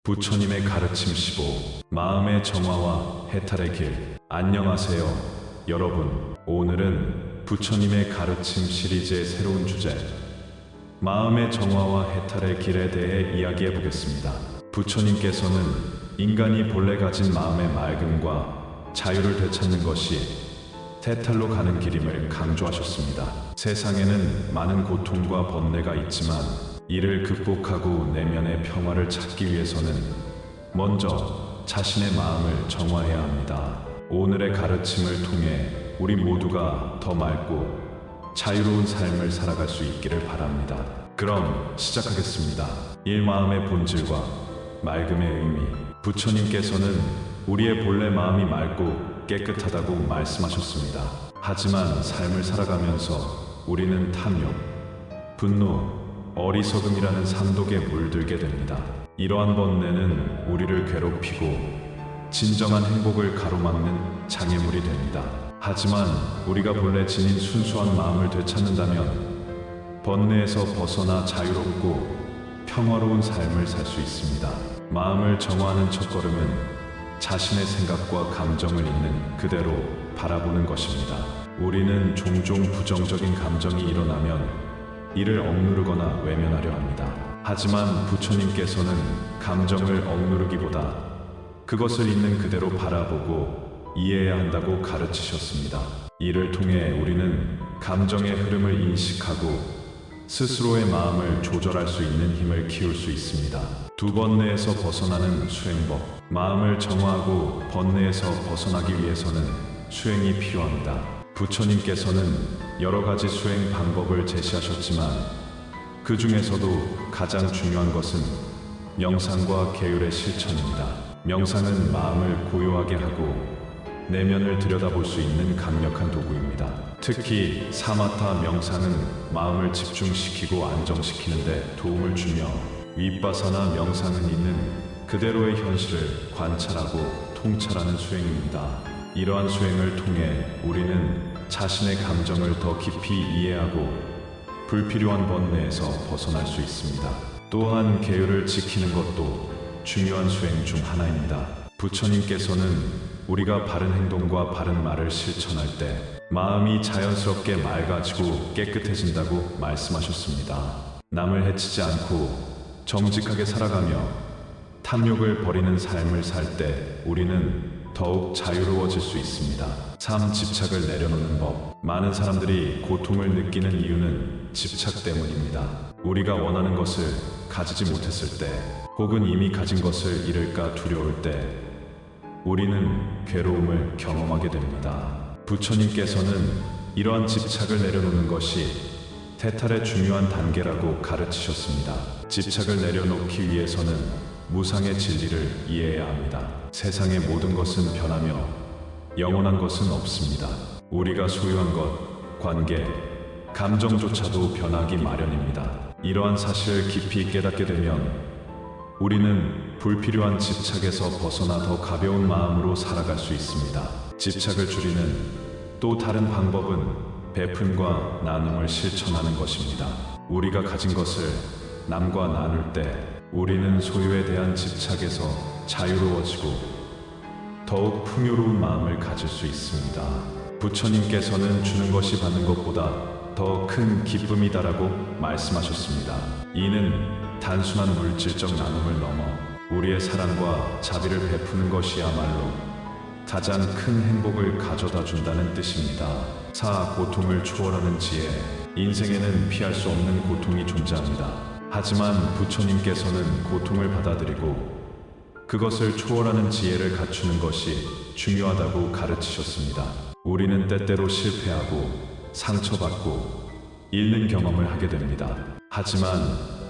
부처님의 가르침 15. 마음의 정화와 해탈의 길. 안녕하세요, 여러분. 오늘은 부처님의 가르침 시리즈의 새로운 주제, 마음의 정화와 해탈의 길에 대해 이야기해 보겠습니다. 부처님께서는 인간이 본래 가진 마음의 맑음과 자유를 되찾는 것이 해탈로 가는 길임을 강조하셨습니다. 세상에는 많은 고통과 번뇌가 있지만 이를 극복하고 내면의 평화를 찾기 위해서는 먼저 자신의 마음을 정화해야 합니다. 오늘의 가르침을 통해 우리 모두가 더 맑고 자유로운 삶을 살아갈 수 있기를 바랍니다. 그럼 시작하겠습니다. 1. 마음의 본질과 맑음의 의미. 부처님께서는 우리의 본래 마음이 맑고 깨끗하다고 말씀하셨습니다. 하지만 삶을 살아가면서 우리는 탐욕, 분노, 어리석음이라는 산독에 물들게 됩니다. 이러한 번뇌는 우리를 괴롭히고 진정한 행복을 가로막는 장애물이 됩니다. 하지만 우리가 본래 지닌 순수한 마음을 되찾는다면 번뇌에서 벗어나 자유롭고 평화로운 삶을 살 수 있습니다. 마음을 정화하는 첫걸음은 자신의 생각과 감정을 있는 그대로 바라보는 것입니다. 우리는 종종 부정적인 감정이 일어나면 이를 억누르거나 외면하려 합니다. 하지만 부처님께서는 감정을 억누르기보다 그것을 있는 그대로 바라보고 이해해야 한다고 가르치셨습니다. 이를 통해 우리는 감정의 흐름을 인식하고 스스로의 마음을 조절할 수 있는 힘을 키울 수 있습니다. 두 번뇌에서 벗어나는 수행법. 마음을 정화하고 번뇌에서 벗어나기 위해서는 수행이 필요합니다. 부처님께서는 여러 가지 수행 방법을 제시하셨지만 그 중에서도 가장 중요한 것은 명상과 계율의 실천입니다. 명상은 마음을 고요하게 하고 내면을 들여다볼 수 있는 강력한 도구입니다. 특히 사마타 명상은 마음을 집중시키고 안정시키는데 도움을 주며 윗바사나 명상은 있는 그대로의 현실을 관찰하고 통찰하는 수행입니다. 이러한 수행을 통해 우리는 자신의 감정을 더 깊이 이해하고 불필요한 번뇌에서 벗어날 수 있습니다. 또한 계율을 지키는 것도 중요한 수행 중 하나입니다. 부처님께서는 우리가 바른 행동과 바른 말을 실천할 때 마음이 자연스럽게 맑아지고 깨끗해진다고 말씀하셨습니다. 남을 해치지 않고 정직하게 살아가며 탐욕을 버리는 삶을 살 때 우리는 더욱 자유로워질 수 있습니다. 3. 집착을 내려놓는 법. 많은 사람들이 고통을 느끼는 이유는 집착 때문입니다. 우리가 원하는 것을 가지지 못했을 때, 혹은 이미 가진 것을 잃을까 두려울 때 우리는 괴로움을 경험하게 됩니다. 부처님께서는 이러한 집착을 내려놓는 것이 해탈의 중요한 단계라고 가르치셨습니다. 집착을 내려놓기 위해서는 무상의 진리를 이해해야 합니다. 세상의 모든 것은 변하며 영원한 것은 없습니다. 우리가 소유한 것, 관계, 감정조차도 변하기 마련입니다. 이러한 사실을 깊이 깨닫게 되면 우리는 불필요한 집착에서 벗어나 더 가벼운 마음으로 살아갈 수 있습니다. 집착을 줄이는 또 다른 방법은 베푼과 나눔을 실천하는 것입니다. 우리가 가진 것을 남과 나눌 때 우리는 소유에 대한 집착에서 자유로워지고 더욱 풍요로운 마음을 가질 수 있습니다. 부처님께서는 주는 것이 받는 것보다 더 큰 기쁨이다라고 말씀하셨습니다. 이는 단순한 물질적 나눔을 넘어 우리의 사랑과 자비를 베푸는 것이야말로 가장 큰 행복을 가져다 준다는 뜻입니다. 4. 고통을 초월하는 지혜. 인생에는 피할 수 없는 고통이 존재합니다. 하지만 부처님께서는 고통을 받아들이고 그것을 초월하는 지혜를 갖추는 것이 중요하다고 가르치셨습니다. 우리는 때때로 실패하고 상처받고 잃는 경험을 하게 됩니다. 하지만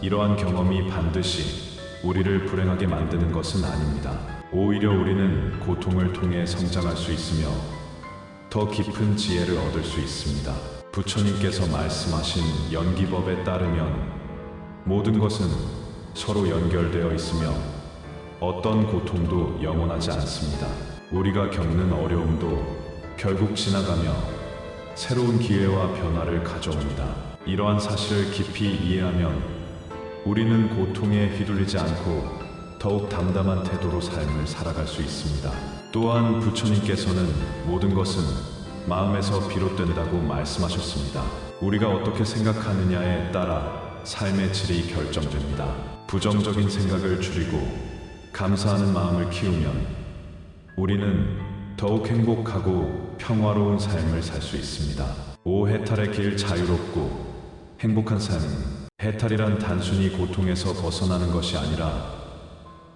이러한 경험이 반드시 우리를 불행하게 만드는 것은 아닙니다. 오히려 우리는 고통을 통해 성장할 수 있으며 더 깊은 지혜를 얻을 수 있습니다. 부처님께서 말씀하신 연기법에 따르면 모든 것은 서로 연결되어 있으며 어떤 고통도 영원하지 않습니다. 우리가 겪는 어려움도 결국 지나가며 새로운 기회와 변화를 가져옵니다. 이러한 사실을 깊이 이해하면 우리는 고통에 휘둘리지 않고 더욱 담담한 태도로 삶을 살아갈 수 있습니다. 또한 부처님께서는 모든 것은 마음에서 비롯된다고 말씀하셨습니다. 우리가 어떻게 생각하느냐에 따라 삶의 질이 결정됩니다. 부정적인 생각을 줄이고 감사하는 마음을 키우면 우리는 더욱 행복하고 평화로운 삶을 살 수 있습니다. 오 해탈의 길, 자유롭고 행복한 삶. 해탈이란 단순히 고통에서 벗어나는 것이 아니라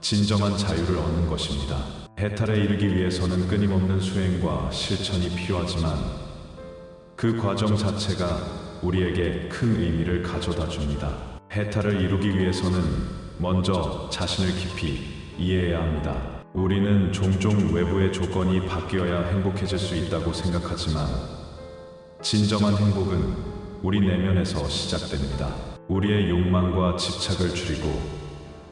진정한 자유를 얻는 것입니다. 해탈에 이르기 위해서는 끊임없는 수행과 실천이 필요하지만 그 과정 자체가 우리에게 큰 의미를 가져다 줍니다. 해탈을 이루기 위해서는 먼저 자신을 깊이 이해해야 합니다. 우리는 종종 외부의 조건이 바뀌어야 행복해질 수 있다고 생각하지만 진정한 행복은 우리 내면에서 시작됩니다. 우리의 욕망과 집착을 줄이고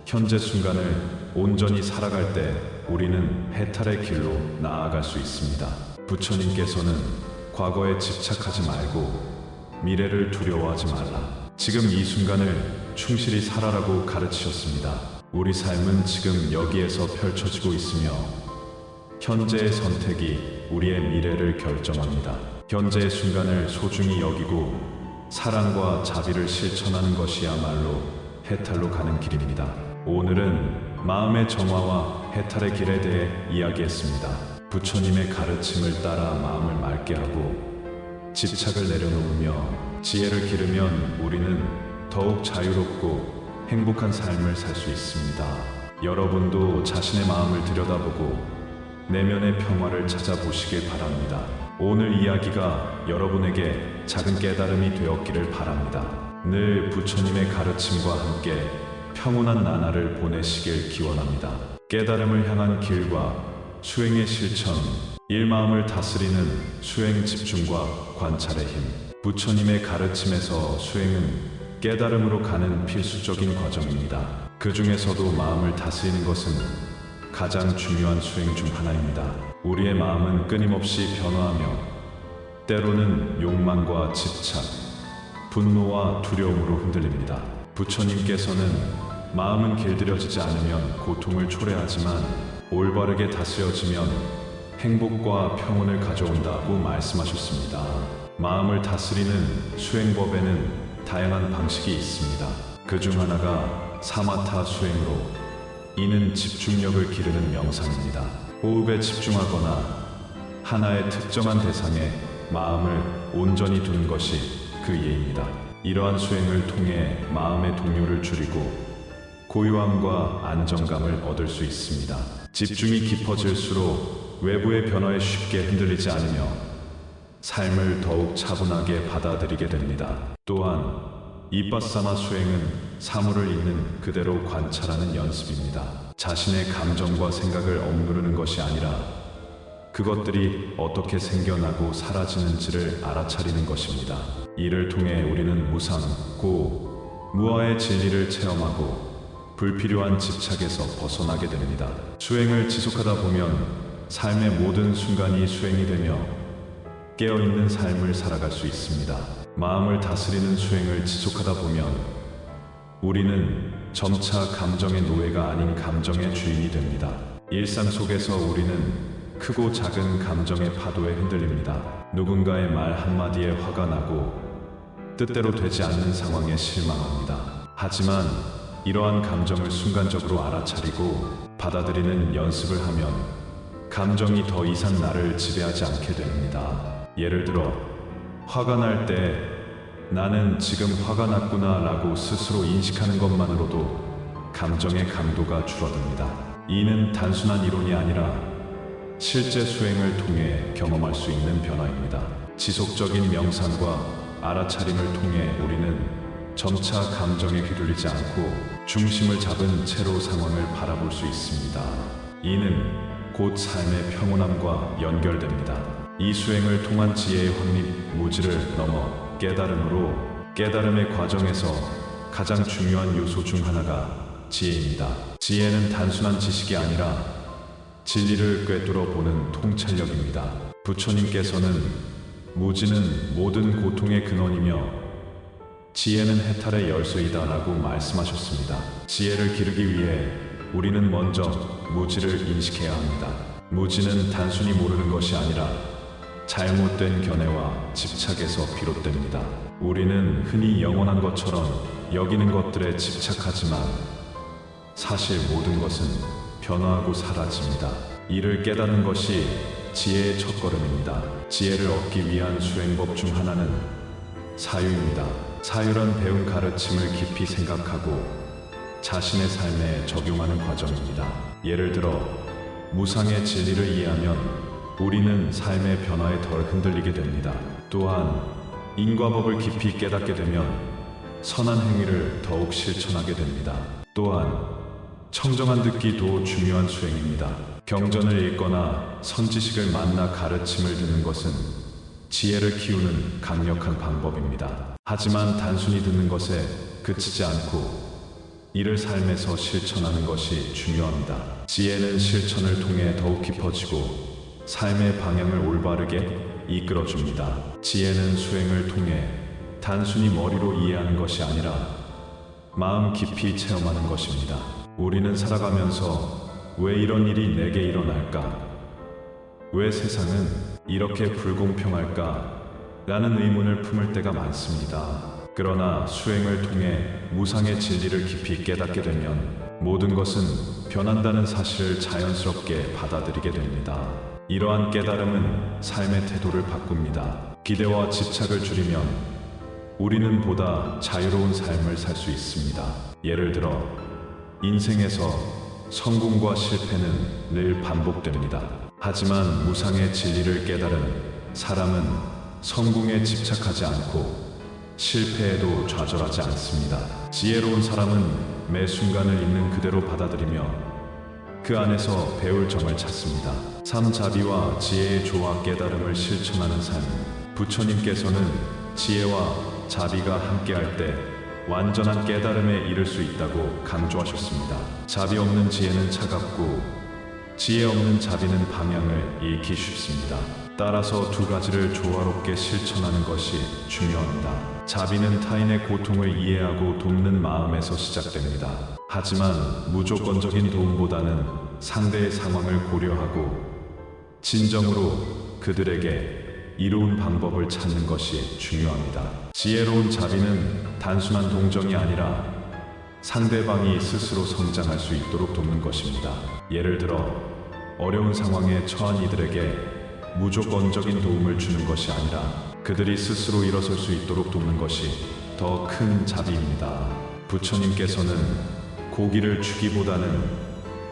현재 순간을 온전히 살아갈 때 우리는 해탈의 길로 나아갈 수 있습니다. 부처님께서는 과거에 집착하지 말고 미래를 두려워하지 말라. 지금 이 순간을 충실히 살아라고 가르치셨습니다. 우리 삶은 지금 여기에서 펼쳐지고 있으며 현재의 선택이 우리의 미래를 결정합니다. 현재의 순간을 소중히 여기고 사랑과 자비를 실천하는 것이야말로 해탈로 가는 길입니다. 오늘은 마음의 정화와 해탈의 길에 대해 이야기했습니다. 부처님의 가르침을 따라 마음을 맑게 하고 집착을 내려놓으며 지혜를 기르면 우리는 더욱 자유롭고 행복한 삶을 살 수 있습니다. 여러분도 자신의 마음을 들여다보고 내면의 평화를 찾아보시길 바랍니다. 오늘 이야기가 여러분에게 작은 깨달음이 되었기를 바랍니다. 늘 부처님의 가르침과 함께 평온한 나날을 보내시길 기원합니다. 깨달음을 향한 길과 수행의 실천, 일마음을 다스리는 수행 집중과 관찰의 힘. 부처님의 가르침에서 수행은 깨달음으로 가는 필수적인 과정입니다. 그 중에서도 마음을 다스리는 것은 가장 중요한 수행 중 하나입니다. 우리의 마음은 끊임없이 변화하며 때로는 욕망과 집착, 분노와 두려움으로 흔들립니다. 부처님께서는 마음은 길들여지지 않으면 고통을 초래하지만 올바르게 다스려지면 행복과 평온을 가져온다고 말씀하셨습니다. 마음을 다스리는 수행법에는 다양한 방식이 있습니다. 그 중 하나가 사마타 수행으로 이는 집중력을 기르는 명상입니다. 호흡에 집중하거나 하나의 특정한 대상에 마음을 온전히 두는 것이 그 예입니다. 이러한 수행을 통해 마음의 동요를 줄이고 고요함과 안정감을 얻을 수 있습니다. 집중이 깊어질수록 외부의 변화에 쉽게 흔들리지 않으며 삶을 더욱 차분하게 받아들이게 됩니다. 또한 이빠사나 수행은 사물을 있는 그대로 관찰하는 연습입니다. 자신의 감정과 생각을 억누르는 것이 아니라 그것들이 어떻게 생겨나고 사라지는지를 알아차리는 것입니다. 이를 통해 우리는 무상, 고, 무아의 진리를 체험하고 불필요한 집착에서 벗어나게 됩니다. 수행을 지속하다 보면 삶의 모든 순간이 수행이 되며 깨어있는 삶을 살아갈 수 있습니다. 마음을 다스리는 수행을 지속하다 보면 우리는 점차 감정의 노예가 아닌 감정의 주인이 됩니다. 일상 속에서 우리는 크고 작은 감정의 파도에 흔들립니다. 누군가의 말 한마디에 화가 나고 뜻대로 되지 않는 상황에 실망합니다. 하지만 이러한 감정을 순간적으로 알아차리고 받아들이는 연습을 하면 감정이 더 이상 나를 지배하지 않게 됩니다. 예를 들어 화가 날 때 나는 지금 화가 났구나 라고 스스로 인식하는 것만으로도 감정의 강도가 줄어듭니다. 이는 단순한 이론이 아니라 실제 수행을 통해 경험할 수 있는 변화입니다. 지속적인 명상과 알아차림을 통해 우리는 점차 감정에 휘둘리지 않고 중심을 잡은 채로 상황을 바라볼 수 있습니다. 이는 곧 삶의 평온함과 연결됩니다. 이 수행을 통한 지혜의 확립, 무지를 넘어 깨달음으로 깨달음의 과정에서 가장 중요한 요소 중 하나가 지혜입니다. 지혜는 단순한 지식이 아니라 진리를 꿰뚫어 보는 통찰력입니다. 부처님께서는 무지는 모든 고통의 근원이며 지혜는 해탈의 열쇠이다 라고 말씀하셨습니다. 지혜를 기르기 위해 우리는 먼저 무지를 인식해야 합니다. 무지는 단순히 모르는 것이 아니라 잘못된 견해와 집착에서 비롯됩니다. 우리는 흔히 영원한 것처럼 여기는 것들에 집착하지만 사실 모든 것은 변화하고 사라집니다. 이를 깨닫는 것이 지혜의 첫걸음입니다. 지혜를 얻기 위한 수행법 중 하나는 사유입니다. 사유란 배운 가르침을 깊이 생각하고 자신의 삶에 적용하는 과정입니다. 예를 들어 무상의 진리를 이해하면 우리는 삶의 변화에 덜 흔들리게 됩니다. 또한 인과법을 깊이 깨닫게 되면 선한 행위를 더욱 실천하게 됩니다. 또한 청정한 듣기도 중요한 수행입니다. 경전을 읽거나 선지식을 만나 가르침을 듣는 것은 지혜를 키우는 강력한 방법입니다. 하지만 단순히 듣는 것에 그치지 않고 이를 삶에서 실천하는 것이 중요합니다. 지혜는 실천을 통해 더욱 깊어지고 삶의 방향을 올바르게 이끌어줍니다. 지혜는 수행을 통해 단순히 머리로 이해하는 것이 아니라 마음 깊이 체험하는 것입니다. 우리는 살아가면서 왜 이런 일이 내게 일어날까? 왜 세상은 이렇게 불공평할까? 라는 의문을 품을 때가 많습니다. 그러나 수행을 통해 무상의 진리를 깊이 깨닫게 되면 모든 것은 변한다는 사실을 자연스럽게 받아들이게 됩니다. 이러한 깨달음은 삶의 태도를 바꿉니다. 기대와 집착을 줄이면 우리는 보다 자유로운 삶을 살 수 있습니다. 예를 들어 인생에서 성공과 실패는 늘 반복됩니다. 하지만 무상의 진리를 깨달은 사람은 성공에 집착하지 않고 실패에도 좌절하지 않습니다. 지혜로운 사람은 매 순간을 있는 그대로 받아들이며 그 안에서 배울 점을 찾습니다. 삼자비와 지혜의 조화 깨달음을 실천하는 삶. 부처님께서는 지혜와 자비가 함께할 때 완전한 깨달음에 이를 수 있다고 강조하셨습니다. 자비 없는 지혜는 차갑고 지혜 없는 자비는 방향을 잃기 쉽습니다. 따라서 두 가지를 조화롭게 실천하는 것이 중요합니다. 자비는 타인의 고통을 이해하고 돕는 마음에서 시작됩니다. 하지만 무조건적인 도움보다는 상대의 상황을 고려하고 진정으로 그들에게 이로운 방법을 찾는 것이 중요합니다. 지혜로운 자비는 단순한 동정이 아니라 상대방이 스스로 성장할 수 있도록 돕는 것입니다. 예를 들어 어려운 상황에 처한 이들에게 무조건적인 도움을 주는 것이 아니라 그들이 스스로 일어설 수 있도록 돕는 것이 더 큰 자비입니다. 부처님께서는 고기를 주기보다는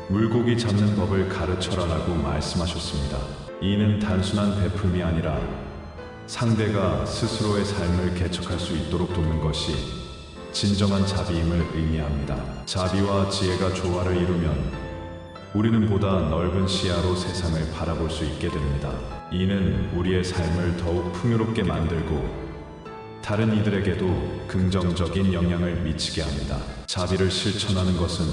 물고기 잡는 법을 가르쳐라라고 말씀하셨습니다. 이는 단순한 베품이 아니라 상대가 스스로의 삶을 개척할 수 있도록 돕는 것이 진정한 자비임을 의미합니다. 자비와 지혜가 조화를 이루면 우리는 보다 넓은 시야로 세상을 바라볼 수 있게 됩니다. 이는 우리의 삶을 더욱 풍요롭게 만들고 다른 이들에게도 긍정적인 영향을 미치게 합니다. 자비를 실천하는 것은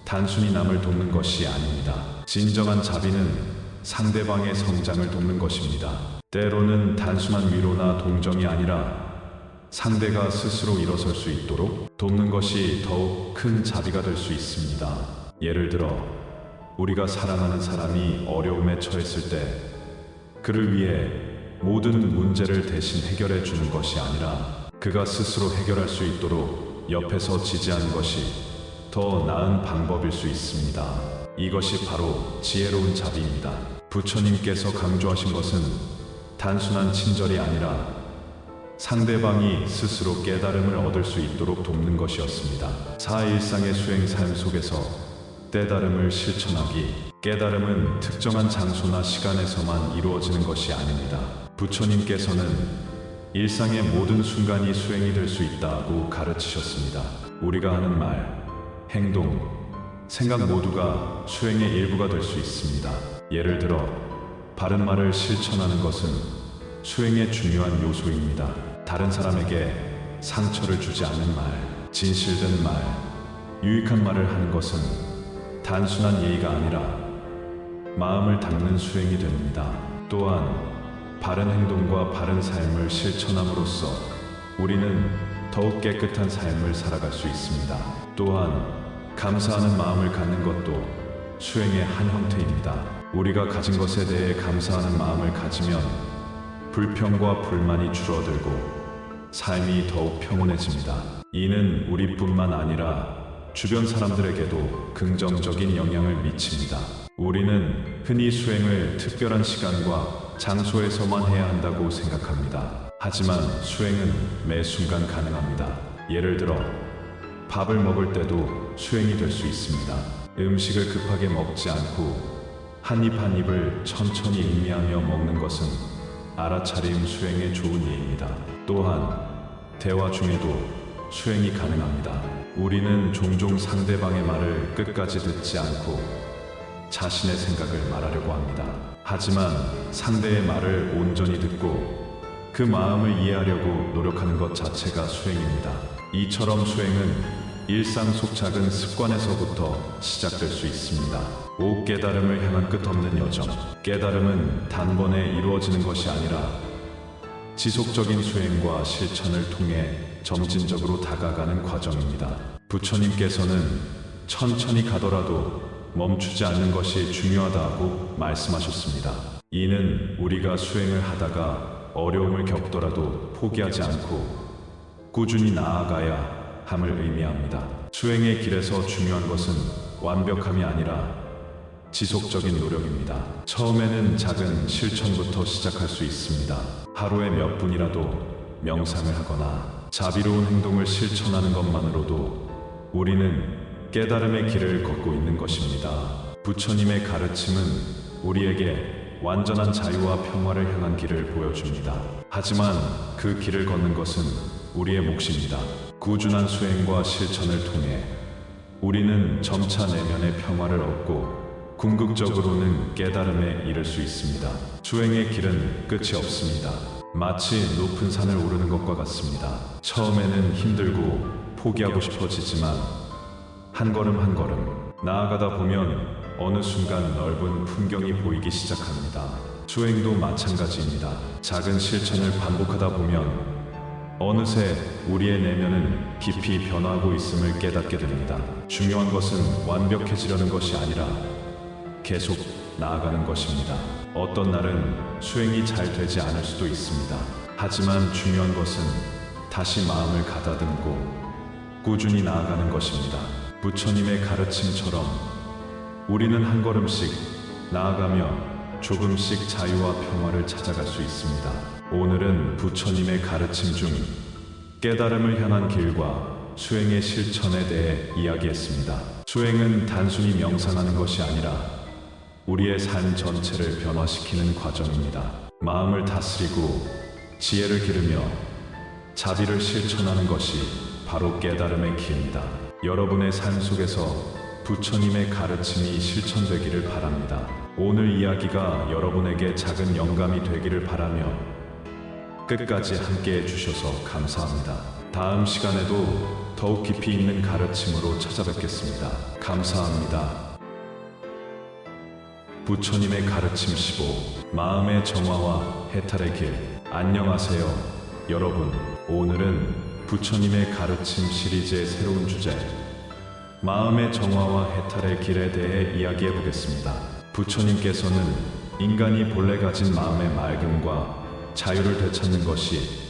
단순히 남을 돕는 것이 아닙니다. 진정한 자비는 상대방의 성장을 돕는 것입니다. 때로는 단순한 위로나 동정이 아니라 상대가 스스로 일어설 수 있도록 돕는 것이 더욱 큰 자비가 될 수 있습니다. 예를 들어 우리가 사랑하는 사람이 어려움에 처했을 때 그를 위해 모든 문제를 대신 해결해 주는 것이 아니라 그가 스스로 해결할 수 있도록 옆에서 지지하는 것이 더 나은 방법일 수 있습니다. 이것이 바로 지혜로운 자비입니다. 부처님께서 강조하신 것은 단순한 친절이 아니라 상대방이 스스로 깨달음을 얻을 수 있도록 돕는 것이었습니다. 사일상의 수행 삶 속에서 깨달음을 실천하기. 깨달음은 특정한 장소나 시간에서만 이루어지는 것이 아닙니다. 부처님께서는 일상의 모든 순간이 수행이 될 수 있다고 가르치셨습니다. 우리가 하는 말, 행동, 생각 모두가 수행의 일부가 될 수 있습니다. 예를 들어 바른 말을 실천하는 것은 수행의 중요한 요소입니다. 다른 사람에게 상처를 주지 않는 말, 진실된 말, 유익한 말을 하는 것은 단순한 예의가 아니라 마음을 닦는 수행이 됩니다. 또한 바른 행동과 바른 삶을 실천함으로써 우리는 더욱 깨끗한 삶을 살아갈 수 있습니다. 또한 감사하는 마음을 갖는 것도 수행의 한 형태입니다. 우리가 가진 것에 대해 감사하는 마음을 가지면 불평과 불만이 줄어들고 삶이 더욱 평온해집니다. 이는 우리뿐만 아니라 주변 사람들에게도 긍정적인 영향을 미칩니다. 우리는 흔히 수행을 특별한 시간과 장소에서만 해야 한다고 생각합니다. 하지만 수행은 매 순간 가능합니다. 예를 들어 밥을 먹을 때도 수행이 될 수 있습니다. 음식을 급하게 먹지 않고 한 입 한 입을 천천히 음미하며 먹는 것은 알아차림 수행에 좋은 예입니다. 또한 대화 중에도 수행이 가능합니다. 우리는 종종 상대방의 말을 끝까지 듣지 않고 자신의 생각을 말하려고 합니다. 하지만 상대의 말을 온전히 듣고 그 마음을 이해하려고 노력하는 것 자체가 수행입니다. 이처럼 수행은 일상 속 작은 습관에서부터 시작될 수 있습니다. 5. 깨달음을 향한 끝없는 여정. 깨달음은 단번에 이루어지는 것이 아니라 지속적인 수행과 실천을 통해 점진적으로 다가가는 과정입니다. 부처님께서는 천천히 가더라도 멈추지 않는 것이 중요하다고 말씀하셨습니다. 이는 우리가 수행을 하다가 어려움을 겪더라도 포기하지 않고 꾸준히 나아가야 함을 의미합니다. 수행의 길에서 중요한 것은 완벽함이 아니라 지속적인 노력입니다. 처음에는 작은 실천부터 시작할 수 있습니다. 하루에 몇 분이라도 명상을 하거나 자비로운 행동을 실천하는 것만으로도 우리는 깨달음의 길을 걷고 있는 것입니다. 부처님의 가르침은 우리에게 완전한 자유와 평화를 향한 길을 보여줍니다. 하지만 그 길을 걷는 것은 우리의 몫입니다. 꾸준한 수행과 실천을 통해 우리는 점차 내면의 평화를 얻고 궁극적으로는 깨달음에 이를 수 있습니다. 수행의 길은 끝이 없습니다. 마치 높은 산을 오르는 것과 같습니다. 처음에는 힘들고 포기하고 싶어지지만 한 걸음 한 걸음 나아가다 보면 어느 순간 넓은 풍경이 보이기 시작합니다. 수행도 마찬가지입니다. 작은 실천을 반복하다 보면 어느새 우리의 내면은 깊이 변화하고 있음을 깨닫게 됩니다. 중요한 것은 완벽해지려는 것이 아니라 계속 나아가는 것입니다. 어떤 날은 수행이 잘 되지 않을 수도 있습니다. 하지만 중요한 것은 다시 마음을 가다듬고 꾸준히 나아가는 것입니다. 부처님의 가르침처럼 우리는 한 걸음씩 나아가며 조금씩 자유와 평화를 찾아갈 수 있습니다. 오늘은 부처님의 가르침 중 깨달음을 향한 길과 수행의 실천에 대해 이야기했습니다. 수행은 단순히 명상하는 것이 아니라 우리의 삶 전체를 변화시키는 과정입니다. 마음을 다스리고 지혜를 기르며 자비를 실천하는 것이 바로 깨달음의 길입니다. 여러분의 삶 속에서 부처님의 가르침이 실천되기를 바랍니다. 오늘 이야기가 여러분에게 작은 영감이 되기를 바라며 끝까지 함께 해주셔서 감사합니다. 다음 시간에도 더욱 깊이 있는 가르침으로 찾아뵙겠습니다. 감사합니다. 부처님의 가르침 15. 마음의 정화와 해탈의 길. 안녕하세요, 여러분. 오늘은 부처님의 가르침 시리즈의 새로운 주제, 마음의 정화와 해탈의 길에 대해 이야기해 보겠습니다. 부처님께서는 인간이 본래 가진 마음의 맑음과 자유를 되찾는 것이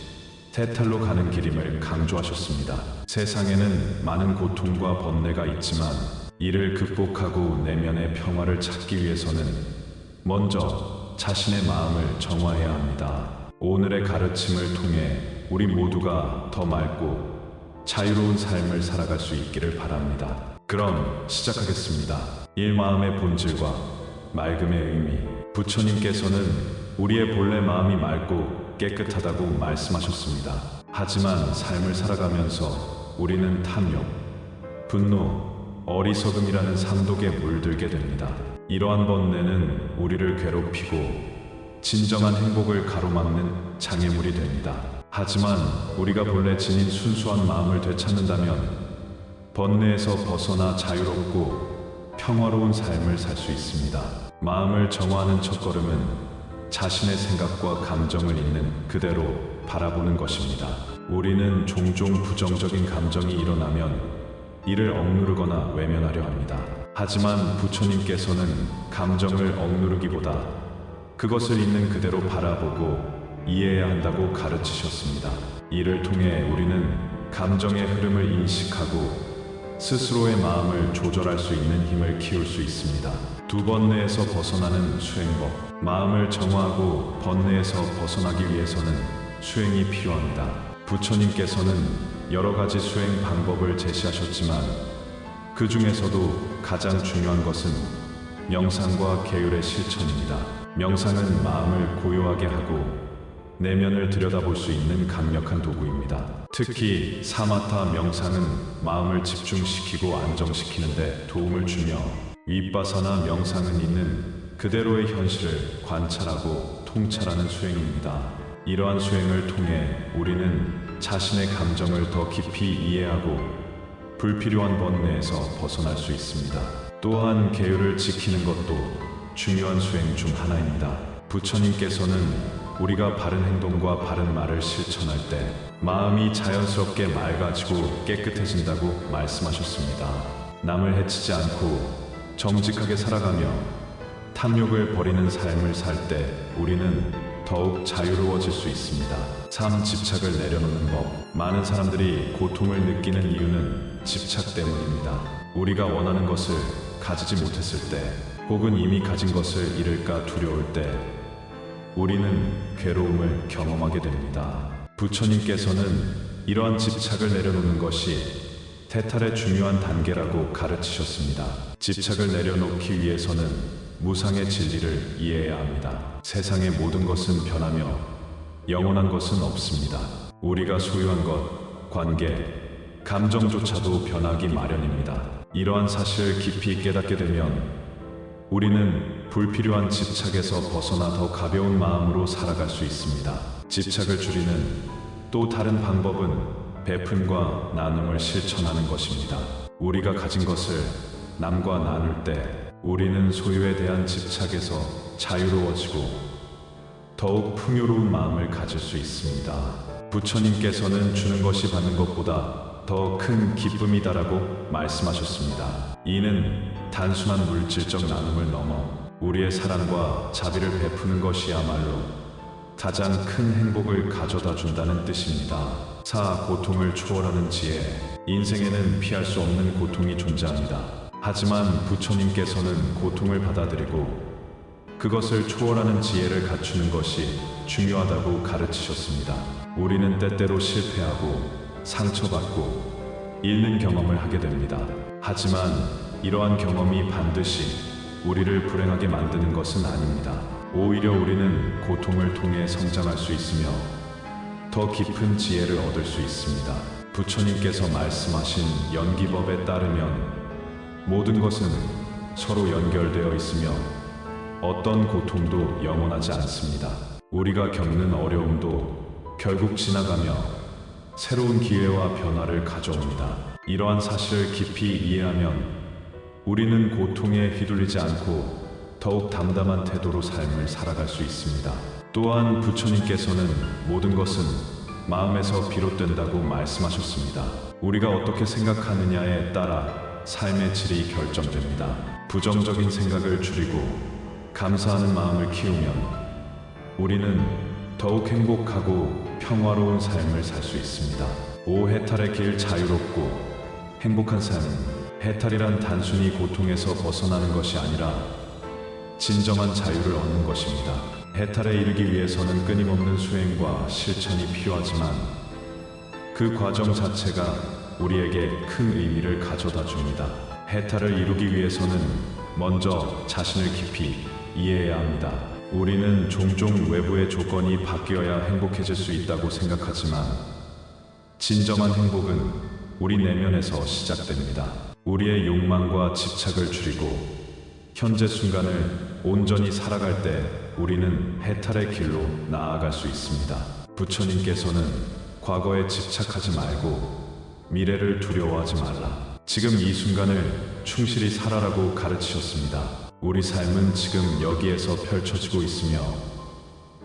해탈로 가는 길임을 강조하셨습니다. 세상에는 많은 고통과 번뇌가 있지만 이를 극복하고 내면의 평화를 찾기 위해서는 먼저 자신의 마음을 정화해야 합니다. 오늘의 가르침을 통해 우리 모두가 더 맑고 자유로운 삶을 살아갈 수 있기를 바랍니다. 그럼 시작하겠습니다. 1. 마음의 본질과 맑음의 의미. 부처님께서는 우리의 본래 마음이 맑고 깨끗하다고 말씀하셨습니다. 하지만 삶을 살아가면서 우리는 탐욕, 분노, 어리석음이라는 삼독에 물들게 됩니다. 이러한 번뇌는 우리를 괴롭히고 진정한 행복을 가로막는 장애물이 됩니다. 하지만 우리가 본래 지닌 순수한 마음을 되찾는다면 번뇌에서 벗어나 자유롭고 평화로운 삶을 살 수 있습니다. 마음을 정화하는 첫걸음은 자신의 생각과 감정을 있는 그대로 바라보는 것입니다. 우리는 종종 부정적인 감정이 일어나면 이를 억누르거나 외면하려 합니다. 하지만 부처님께서는 감정을 억누르기보다 그것을 있는 그대로 바라보고 이해해야 한다고 가르치셨습니다. 이를 통해 우리는 감정의 흐름을 인식하고 스스로의 마음을 조절할 수 있는 힘을 키울 수 있습니다. 두 번뇌에서 벗어나는 수행법. 마음을 정화하고 번뇌에서 벗어나기 위해서는 수행이 필요합니다. 부처님께서는 여러 가지 수행 방법을 제시하셨지만 그 중에서도 가장 중요한 것은 명상과 계율의 실천입니다. 명상은 마음을 고요하게 하고 내면을 들여다볼 수 있는 강력한 도구입니다. 특히 사마타 명상은 마음을 집중시키고 안정시키는 데 도움을 주며 윗바사나 명상은 있는 그대로의 현실을 관찰하고 통찰하는 수행입니다. 이러한 수행을 통해 우리는 자신의 감정을 더 깊이 이해하고 불필요한 번뇌에서 벗어날 수 있습니다. 또한 계율을 지키는 것도 중요한 수행 중 하나입니다. 부처님께서는 우리가 바른 행동과 바른 말을 실천할 때 마음이 자연스럽게 맑아지고 깨끗해진다고 말씀하셨습니다. 남을 해치지 않고 정직하게 살아가며 탐욕을 버리는 삶을 살 때 우리는 더욱 자유로워질 수 있습니다. 삶 집착을 내려놓는 법. 많은 사람들이 고통을 느끼는 이유는 집착 때문입니다. 우리가 원하는 것을 가지지 못했을 때 혹은 이미 가진 것을 잃을까 두려울 때 우리는 괴로움을 경험하게 됩니다. 부처님께서는 이러한 집착을 내려놓는 것이 태탈의 중요한 단계라고 가르치셨습니다. 집착을 내려놓기 위해서는 무상의 진리를 이해해야 합니다. 세상의 모든 것은 변하며 영원한 것은 없습니다. 우리가 소유한 것, 관계, 감정조차도 변하기 마련입니다. 이러한 사실을 깊이 깨닫게 되면 우리는 불필요한 집착에서 벗어나 더 가벼운 마음으로 살아갈 수 있습니다. 집착을 줄이는 또 다른 방법은 베푼과 나눔을 실천하는 것입니다. 우리가 가진 것을 남과 나눌 때 우리는 소유에 대한 집착에서 자유로워지고 더욱 풍요로운 마음을 가질 수 있습니다. 부처님께서는 주는 것이 받는 것보다 더 큰 기쁨이다라고 말씀하셨습니다. 이는 단순한 물질적 나눔을 넘어 우리의 사랑과 자비를 베푸는 것이야말로 가장 큰 행복을 가져다 준다는 뜻입니다. 고통을 초월하는 지혜. 인생에는 피할 수 없는 고통이 존재합니다. 하지만 부처님께서는 고통을 받아들이고 그것을 초월하는 지혜를 갖추는 것이 중요하다고 가르치셨습니다. 우리는 때때로 실패하고 상처받고 잃는 경험을 하게 됩니다. 하지만 이러한 경험이 반드시 우리를 불행하게 만드는 것은 아닙니다. 오히려 우리는 고통을 통해 성장할 수 있으며 더 깊은 지혜를 얻을 수 있습니다. 부처님께서 말씀하신 연기법에 따르면 모든 것은 서로 연결되어 있으며 어떤 고통도 영원하지 않습니다. 우리가 겪는 어려움도 결국 지나가며 새로운 기회와 변화를 가져옵니다. 이러한 사실을 깊이 이해하면 우리는 고통에 휘둘리지 않고 더욱 담담한 태도로 삶을 살아갈 수 있습니다. 또한 부처님께서는 모든 것은 마음에서 비롯된다고 말씀하셨습니다. 우리가 어떻게 생각하느냐에 따라 삶의 질이 결정됩니다. 부정적인 생각을 줄이고 감사하는 마음을 키우면 우리는 더욱 행복하고 평화로운 삶을 살 수 있습니다. 해탈의 길. 자유롭고 행복한 삶. 해탈이란 단순히 고통에서 벗어나는 것이 아니라 진정한 자유를 얻는 것입니다. 해탈에 이르기 위해서는 끊임없는 수행과 실천이 필요하지만 그 과정 자체가 우리에게 큰 의미를 가져다 줍니다. 해탈을 이루기 위해서는 먼저 자신을 깊이 이해해야 합니다. 우리는 종종 외부의 조건이 바뀌어야 행복해질 수 있다고 생각하지만 진정한 행복은 우리 내면에서 시작됩니다. 우리의 욕망과 집착을 줄이고 현재 순간을 온전히 살아갈 때 우리는 해탈의 길로 나아갈 수 있습니다. 부처님께서는 과거에 집착하지 말고 미래를 두려워하지 말라. 지금 이 순간을 충실히 살아라고 가르치셨습니다. 우리 삶은 지금 여기에서 펼쳐지고 있으며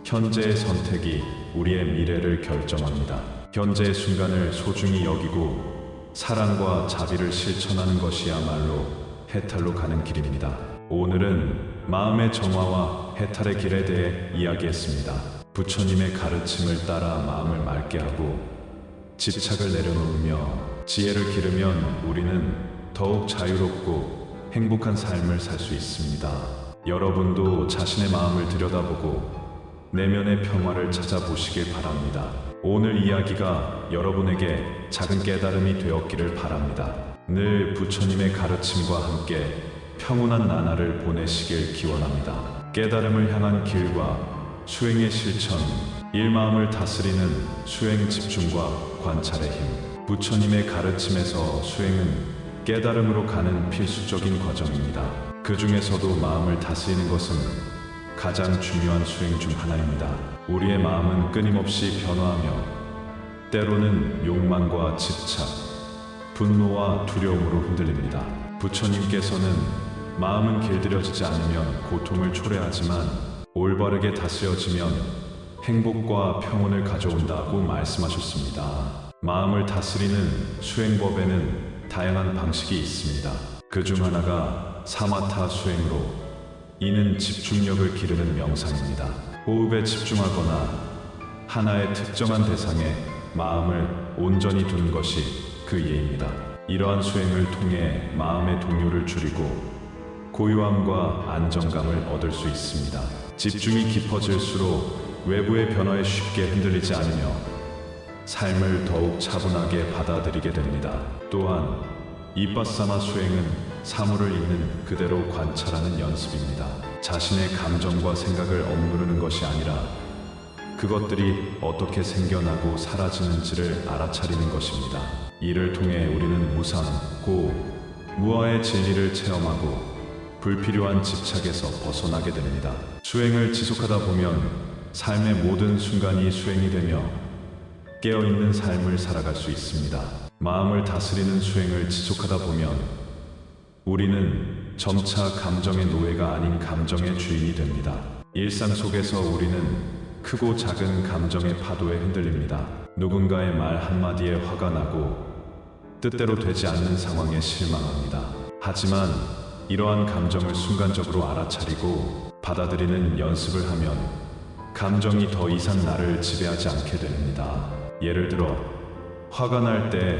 현재의 선택이 우리의 미래를 결정합니다. 현재의 순간을 소중히 여기고 사랑과 자비를 실천하는 것이야말로 해탈로 가는 길입니다. 오늘은 마음의 정화와 해탈의 길에 대해 이야기했습니다. 부처님의 가르침을 따라 마음을 맑게 하고 집착을 내려놓으며 지혜를 기르면 우리는 더욱 자유롭고 행복한 삶을 살 수 있습니다. 여러분도 자신의 마음을 들여다보고 내면의 평화를 찾아보시길 바랍니다. 오늘 이야기가 여러분에게 작은 깨달음이 되었기를 바랍니다. 늘 부처님의 가르침과 함께 평온한 나날을 보내시길 기원합니다. 깨달음을 향한 길과 수행의 실천, 일마음을 다스리는 수행 집중과 관찰의 힘. 부처님의 가르침에서 수행은 깨달음으로 가는 필수적인 과정입니다. 그 중에서도 마음을 다스리는 것은 가장 중요한 수행 중 하나입니다. 우리의 마음은 끊임없이 변화하며 때로는 욕망과 집착, 분노와 두려움으로 흔들립니다. 부처님께서는 마음은 길들여지지 않으면 고통을 초래하지만 올바르게 다스려지면 행복과 평온을 가져온다고 말씀하셨습니다. 마음을 다스리는 수행법에는 다양한 방식이 있습니다. 그 중 하나가 사마타 수행으로 이는 집중력을 기르는 명상입니다. 호흡에 집중하거나 하나의 특정한 대상에 마음을 온전히 두는 것이 그 예입니다. 이러한 수행을 통해 마음의 동요를 줄이고 고요함과 안정감을 얻을 수 있습니다. 집중이 깊어질수록 외부의 변화에 쉽게 흔들리지 않으며 삶을 더욱 차분하게 받아들이게 됩니다. 또한 이빠사나 수행은 사물을 있는 그대로 관찰하는 연습입니다. 자신의 감정과 생각을 억누르는 것이 아니라 그것들이 어떻게 생겨나고 사라지는지를 알아차리는 것입니다. 이를 통해 우리는 무상, 고, 무아의 진리를 체험하고 불필요한 집착에서 벗어나게 됩니다. 수행을 지속하다 보면 삶의 모든 순간이 수행이 되며 깨어있는 삶을 살아갈 수 있습니다. 마음을 다스리는 수행을 지속하다 보면 우리는 점차 감정의 노예가 아닌 감정의 주인이 됩니다. 일상 속에서 우리는 크고 작은 감정의 파도에 흔들립니다. 누군가의 말 한마디에 화가 나고 뜻대로 되지 않는 상황에 실망합니다. 하지만 이러한 감정을 순간적으로 알아차리고 받아들이는 연습을 하면 감정이 더 이상 나를 지배하지 않게 됩니다. 예를 들어 화가 날 때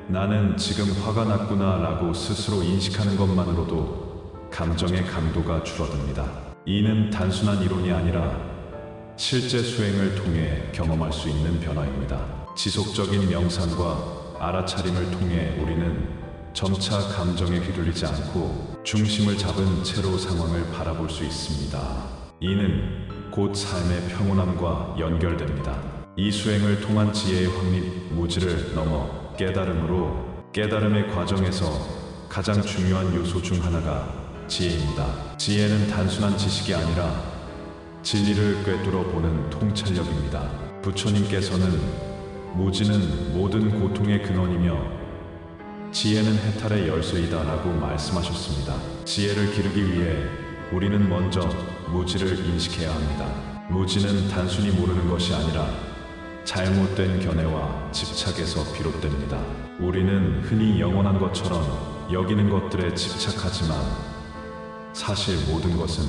나는 지금 화가 났구나 라고 스스로 인식하는 것만으로도 감정의 강도가 줄어듭니다. 이는 단순한 이론이 아니라 실제 수행을 통해 경험할 수 있는 변화입니다. 지속적인 명상과 알아차림을 통해 우리는 점차 감정에 휘둘리지 않고 중심을 잡은 채로 상황을 바라볼 수 있습니다. 이는 곧 삶의 평온함과 연결됩니다. 이 수행을 통한 지혜의 확립, 무지를 넘어 깨달음으로, 깨달음의 과정에서 가장 중요한 요소 중 하나가 지혜입니다. 지혜는 단순한 지식이 아니라 진리를 꿰뚫어 보는 통찰력입니다. 부처님께서는 무지는 모든 고통의 근원이며 지혜는 해탈의 열쇠이다 라고 말씀하셨습니다. 지혜를 기르기 위해 우리는 먼저 무지를 인식해야 합니다. 무지는 단순히 모르는 것이 아니라 잘못된 견해와 집착에서 비롯됩니다. 우리는 흔히 영원한 것처럼 여기는 것들에 집착하지만 사실 모든 것은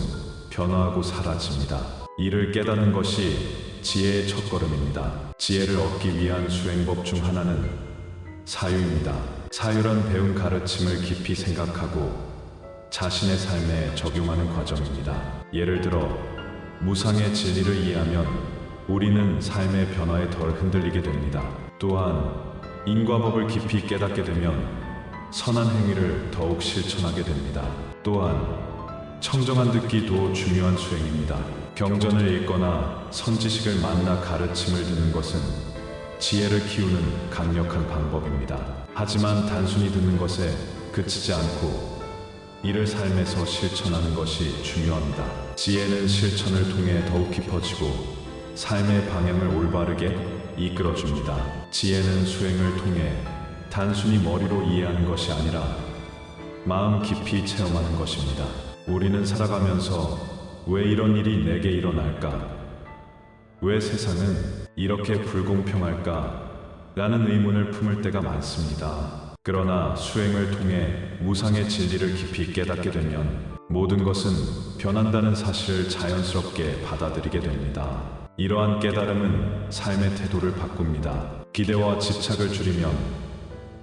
변화하고 사라집니다. 이를 깨닫는 것이 지혜의 첫걸음입니다. 지혜를 얻기 위한 수행법 중 하나는 사유입니다. 사유란 배운 가르침을 깊이 생각하고 자신의 삶에 적용하는 과정입니다. 예를 들어 무상의 진리를 이해하면 우리는 삶의 변화에 덜 흔들리게 됩니다. 또한 인과법을 깊이 깨닫게 되면 선한 행위를 더욱 실천하게 됩니다. 또한 청정한 듣기도 중요한 수행입니다. 경전을 읽거나 선지식을 만나 가르침을 듣는 것은 지혜를 키우는 강력한 방법입니다. 하지만 단순히 듣는 것에 그치지 않고 이를 삶에서 실천하는 것이 중요합니다. 지혜는 실천을 통해 더욱 깊어지고 삶의 방향을 올바르게 이끌어줍니다. 지혜는 수행을 통해 단순히 머리로 이해하는 것이 아니라 마음 깊이 체험하는 것입니다. 우리는 살아가면서 왜 이런 일이 내게 일어날까? 왜 세상은 이렇게 불공평할까? 라는 의문을 품을 때가 많습니다. 그러나 수행을 통해 무상의 진리를 깊이 깨닫게 되면 모든 것은 변한다는 사실을 자연스럽게 받아들이게 됩니다. 이러한 깨달음은 삶의 태도를 바꿉니다. 기대와 집착을 줄이면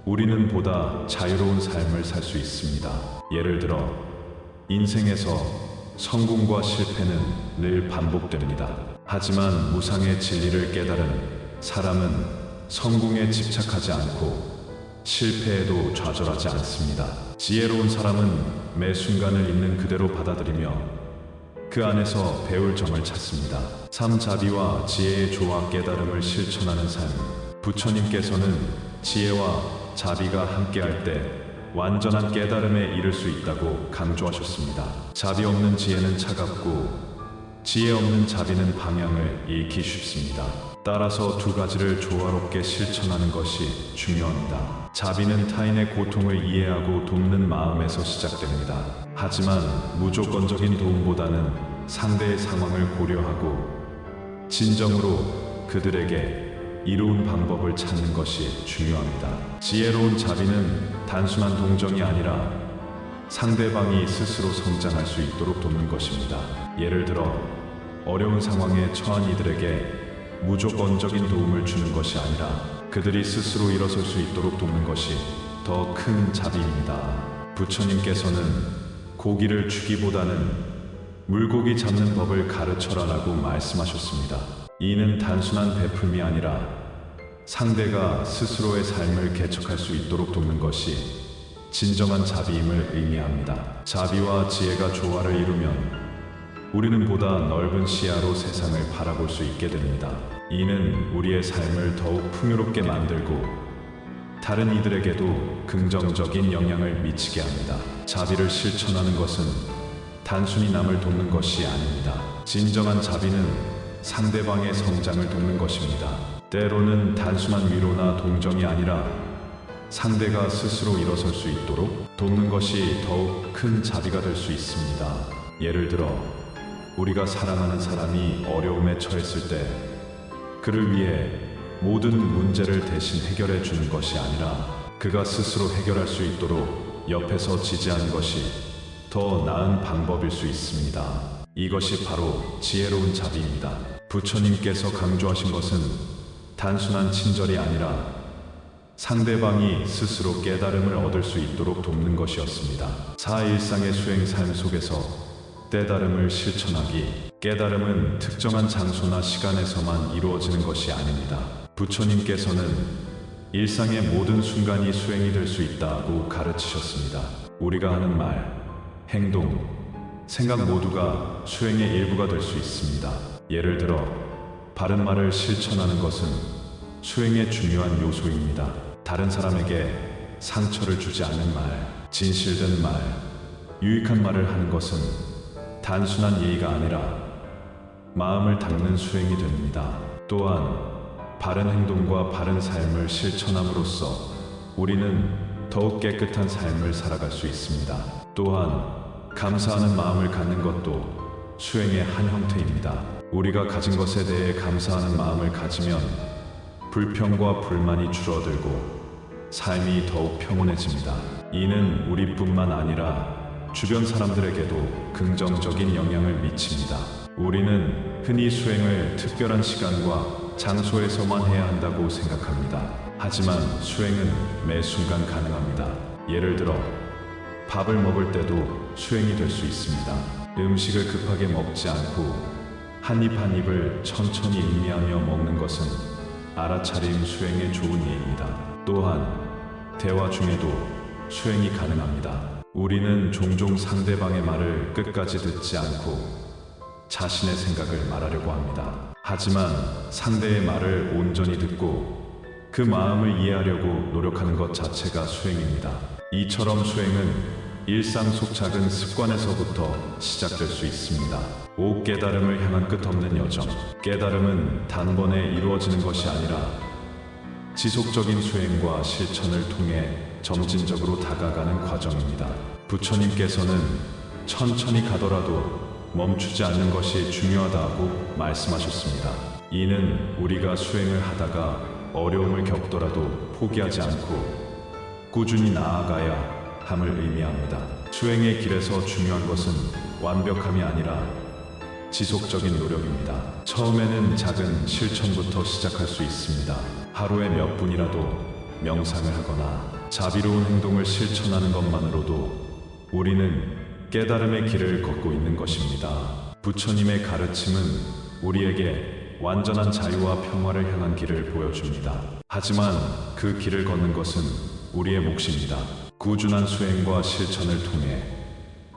우리는 보다 자유로운 삶을 살 수 있습니다. 예를 들어 인생에서 성공과 실패는 늘 반복됩니다. 하지만 무상의 진리를 깨달은 사람은 성공에 집착하지 않고 실패에도 좌절하지 않습니다. 지혜로운 사람은 매 순간을 있는 그대로 받아들이며 그 안에서 배울 점을 찾습니다. 삼자비와 지혜의 조화 깨달음을 실천하는 삶. 부처님께서는 지혜와 자비가 함께할 때 완전한 깨달음에 이를 수 있다고 강조하셨습니다. 자비 없는 지혜는 차갑고 지혜 없는 자비는 방향을 잃기 쉽습니다. 따라서 두 가지를 조화롭게 실천하는 것이 중요합니다. 자비는 타인의 고통을 이해하고 돕는 마음에서 시작됩니다. 하지만 무조건적인 도움보다는 상대의 상황을 고려하고 진정으로 그들에게 이로운 방법을 찾는 것이 중요합니다. 지혜로운 자비는 단순한 동정이 아니라 상대방이 스스로 성장할 수 있도록 돕는 것입니다. 예를 들어 어려운 상황에 처한 이들에게 무조건적인 도움을 주는 것이 아니라 그들이 스스로 일어설 수 있도록 돕는 것이 더 큰 자비입니다. 부처님께서는 고기를 주기보다는 물고기 잡는 법을 가르쳐라라고 말씀하셨습니다. 이는 단순한 베풀음이 아니라 상대가 스스로의 삶을 개척할 수 있도록 돕는 것이 진정한 자비임을 의미합니다. 자비와 지혜가 조화를 이루면 우리는 보다 넓은 시야로 세상을 바라볼 수 있게 됩니다. 이는 우리의 삶을 더욱 풍요롭게 만들고 다른 이들에게도 긍정적인 영향을 미치게 합니다. 자비를 실천하는 것은 단순히 남을 돕는 것이 아닙니다. 진정한 자비는 상대방의 성장을 돕는 것입니다. 때로는 단순한 위로나 동정이 아니라 상대가 스스로 일어설 수 있도록 돕는 것이 더욱 큰 자비가 될 수 있습니다. 예를 들어 우리가 사랑하는 사람이 어려움에 처했을 때 그를 위해 모든 문제를 대신 해결해 주는 것이 아니라 그가 스스로 해결할 수 있도록 옆에서 지지하는 것이 더 나은 방법일 수 있습니다. 이것이 바로 지혜로운 자비입니다. 부처님께서 강조하신 것은 단순한 친절이 아니라 상대방이 스스로 깨달음을 얻을 수 있도록 돕는 것이었습니다. 사일상의 수행 삶 속에서 깨달음을 실천하기. 깨달음은 특정한 장소나 시간에서만 이루어지는 것이 아닙니다. 부처님께서는 일상의 모든 순간이 수행이 될 수 있다고 가르치셨습니다. 우리가 하는 말, 행동, 생각 모두가 수행의 일부가 될 수 있습니다. 예를 들어 바른 말을 실천하는 것은 수행의 중요한 요소입니다. 다른 사람에게 상처를 주지 않는 말, 진실된 말, 유익한 말을 하는 것은 단순한 예의가 아니라 마음을 닦는 수행이 됩니다. 또한 바른 행동과 바른 삶을 실천함으로써 우리는 더욱 깨끗한 삶을 살아갈 수 있습니다. 또한 감사하는 마음을 갖는 것도 수행의 한 형태입니다. 우리가 가진 것에 대해 감사하는 마음을 가지면 불평과 불만이 줄어들고 삶이 더욱 평온해집니다. 이는 우리뿐만 아니라 주변 사람들에게도 긍정적인 영향을 미칩니다. 우리는 흔히 수행을 특별한 시간과 장소에서만 해야 한다고 생각합니다. 하지만 수행은 매 순간 가능합니다. 예를 들어 밥을 먹을 때도 수행이 될 수 있습니다. 음식을 급하게 먹지 않고 한 입 한 입을 천천히 음미하며 먹는 것은 알아차림 수행의 좋은 예입니다. 또한 대화 중에도 수행이 가능합니다. 우리는 종종 상대방의 말을 끝까지 듣지 않고 자신의 생각을 말하려고 합니다. 하지만 상대의 말을 온전히 듣고 그 마음을 이해하려고 노력하는 것 자체가 수행입니다. 이처럼 수행은 일상 속 작은 습관에서부터 시작될 수 있습니다. 5. 깨달음을 향한 끝없는 여정. 깨달음은 단번에 이루어지는 것이 아니라 지속적인 수행과 실천을 통해 점진적으로 다가가는 과정입니다. 부처님께서는 천천히 가더라도 멈추지 않는 것이 중요하다고 말씀하셨습니다. 이는 우리가 수행을 하다가 어려움을 겪더라도 포기하지 않고 꾸준히 나아가야 함을 의미합니다. 수행의 길에서 중요한 것은 완벽함이 아니라 지속적인 노력입니다. 처음에는 작은 실천부터 시작할 수 있습니다. 하루에 몇 분이라도 명상을 하거나 자비로운 행동을 실천하는 것만으로도 우리는 깨달음의 길을 걷고 있는 것입니다. 부처님의 가르침은 우리에게 완전한 자유와 평화를 향한 길을 보여줍니다. 하지만 그 길을 걷는 것은 우리의 몫입니다. 꾸준한 수행과 실천을 통해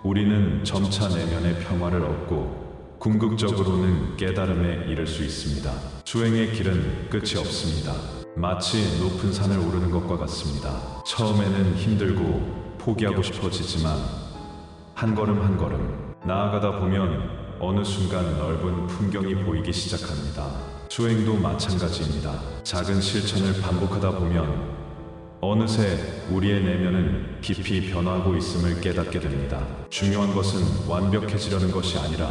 우리는 점차 내면의 평화를 얻고 궁극적으로는 깨달음에 이를 수 있습니다. 수행의 길은 끝이 없습니다. 마치 높은 산을 오르는 것과 같습니다. 처음에는 힘들고 포기하고 싶어지지만 한 걸음 한 걸음 나아가다 보면 어느 순간 넓은 풍경이 보이기 시작합니다. 수행도 마찬가지입니다. 작은 실천을 반복하다 보면 어느새 우리의 내면은 깊이 변화하고 있음을 깨닫게 됩니다. 중요한 것은 완벽해지려는 것이 아니라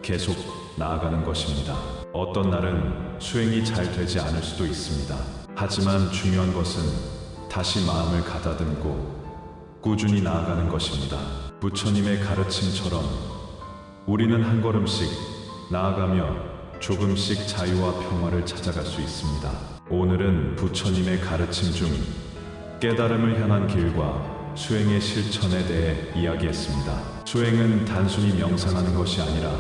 계속 나아가는 것입니다. 어떤 날은 수행이 잘 되지 않을 수도 있습니다. 하지만 중요한 것은 다시 마음을 가다듬고 꾸준히 나아가는 것입니다. 부처님의 가르침처럼 우리는 한 걸음씩 나아가며 조금씩 자유와 평화를 찾아갈 수 있습니다. 오늘은 부처님의 가르침 중 깨달음을 향한 길과 수행의 실천에 대해 이야기했습니다. 수행은 단순히 명상하는 것이 아니라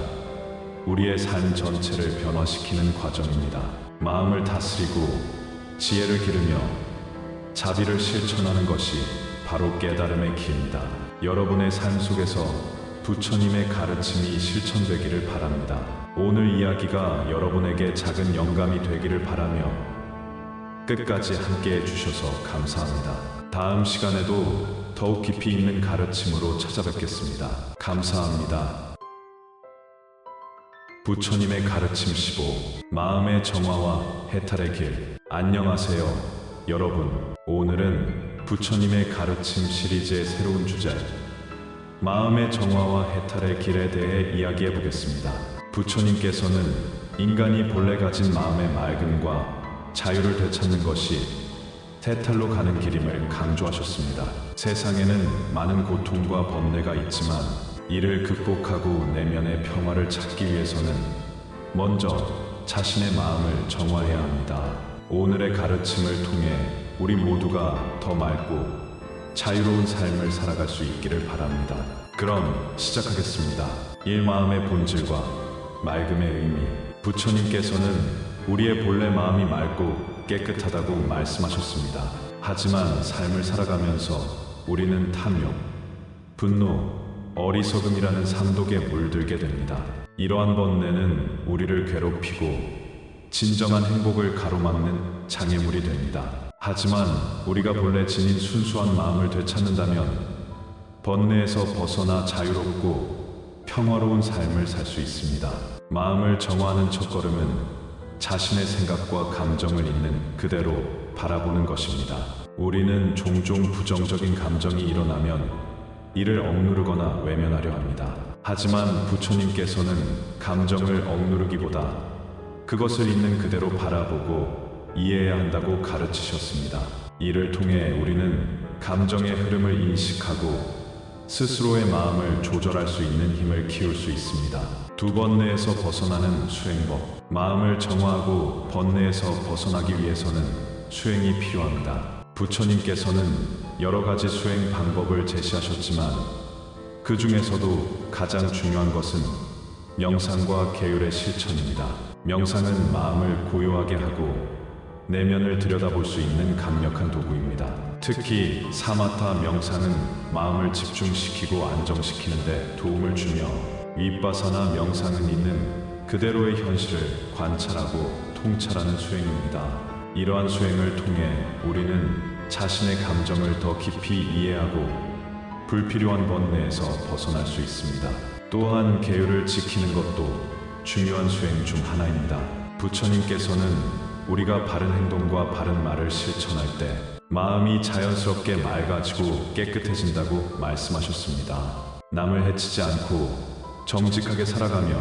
우리의 삶 전체를 변화시키는 과정입니다. 마음을 다스리고 지혜를 기르며 자비를 실천하는 것이 바로 깨달음의 길입니다. 여러분의 삶 속에서 부처님의 가르침이 실천되기를 바랍니다. 오늘 이야기가 여러분에게 작은 영감이 되기를 바라며 끝까지 함께 해주셔서 감사합니다. 다음 시간에도 더욱 깊이 있는 가르침으로 찾아뵙겠습니다. 감사합니다. 부처님의 가르침 15. 마음의 정화와 해탈의 길. 안녕하세요, 여러분. 오늘은 부처님의 가르침 시리즈의 새로운 주제, 마음의 정화와 해탈의 길에 대해 이야기해 보겠습니다. 부처님께서는 인간이 본래 가진 마음의 맑음과 자유를 되찾는 것이 해탈로 가는 길임을 강조하셨습니다. 세상에는 많은 고통과 번뇌가 있지만 이를 극복하고 내면의 평화를 찾기 위해서는 먼저 자신의 마음을 정화해야 합니다. 오늘의 가르침을 통해 우리 모두가 더 맑고 자유로운 삶을 살아갈 수 있기를 바랍니다. 그럼 시작하겠습니다. 1. 마음의 본질과 맑음의 의미. 부처님께서는 우리의 본래 마음이 맑고 깨끗하다고 말씀하셨습니다. 하지만 삶을 살아가면서 우리는 탐욕, 분노, 어리석음이라는 삼독에 물들게 됩니다. 이러한 번뇌는 우리를 괴롭히고 진정한 행복을 가로막는 장애물이 됩니다. 하지만 우리가 본래 지닌 순수한 마음을 되찾는다면 번뇌에서 벗어나 자유롭고 평화로운 삶을 살 수 있습니다. 마음을 정화하는 첫걸음은 자신의 생각과 감정을 있는 그대로 바라보는 것입니다. 우리는 종종 부정적인 감정이 일어나면 이를 억누르거나 외면하려 합니다. 하지만 부처님께서는 감정을 억누르기보다 그것을 있는 그대로 바라보고 이해해야 한다고 가르치셨습니다. 이를 통해 우리는 감정의 흐름을 인식하고 스스로의 마음을 조절할 수 있는 힘을 키울 수 있습니다. 두 번뇌에서 벗어나는 수행법. 마음을 정화하고 번뇌에서 벗어나기 위해서는 수행이 필요합니다. 부처님께서는 여러 가지 수행 방법을 제시하셨지만 그 중에서도 가장 중요한 것은 명상과 계율의 실천입니다. 명상은 마음을 고요하게 하고 내면을 들여다볼 수 있는 강력한 도구입니다. 특히 사마타 명상은 마음을 집중시키고 안정시키는 데 도움을 주며 윗바사나 명상은 있는 그대로의 현실을 관찰하고 통찰하는 수행입니다. 이러한 수행을 통해 우리는 자신의 감정을 더 깊이 이해하고 불필요한 번뇌에서 벗어날 수 있습니다. 또한 계율을 지키는 것도 중요한 수행 중 하나입니다. 부처님께서는 우리가 바른 행동과 바른 말을 실천할 때 마음이 자연스럽게 맑아지고 깨끗해진다고 말씀하셨습니다. 남을 해치지 않고 정직하게 살아가며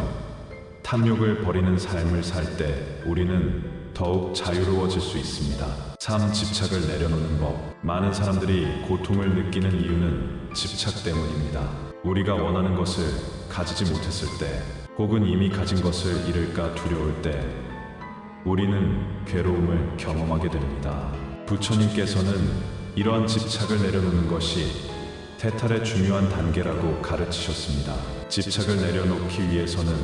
탐욕을 버리는 삶을 살 때 우리는 더욱 자유로워질 수 있습니다. 삶 집착을 내려놓는 법. 많은 사람들이 고통을 느끼는 이유는 집착 때문입니다. 우리가 원하는 것을 가지지 못했을 때, 혹은 이미 가진 것을 잃을까 두려울 때, 우리는 괴로움을 경험하게 됩니다. 부처님께서는 이러한 집착을 내려놓는 것이 해탈의 중요한 단계라고 가르치셨습니다. 집착을 내려놓기 위해서는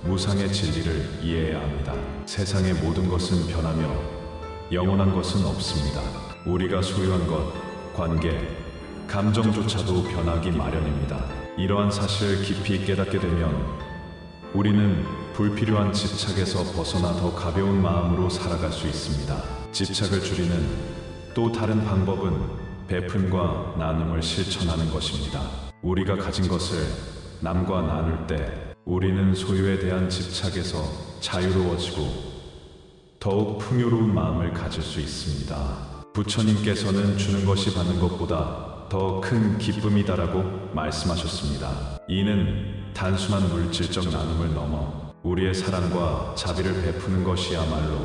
무상의 진리를 이해해야 합니다. 세상의 모든 것은 변하며 영원한 것은 없습니다. 우리가 소유한 것, 관계, 감정조차도 변하기 마련입니다. 이러한 사실을 깊이 깨닫게 되면 우리는 불필요한 집착에서 벗어나 더 가벼운 마음으로 살아갈 수 있습니다. 집착을 줄이는 또 다른 방법은 베푼과 나눔을 실천하는 것입니다. 우리가 가진 것을 남과 나눌 때 우리는 소유에 대한 집착에서 자유로워지고 더욱 풍요로운 마음을 가질 수 있습니다. 부처님께서는 주는 것이 받는 것보다 더 큰 기쁨이다라고 말씀하셨습니다. 이는 단순한 물질적 나눔을 넘어 우리의 사랑과 자비를 베푸는 것이야말로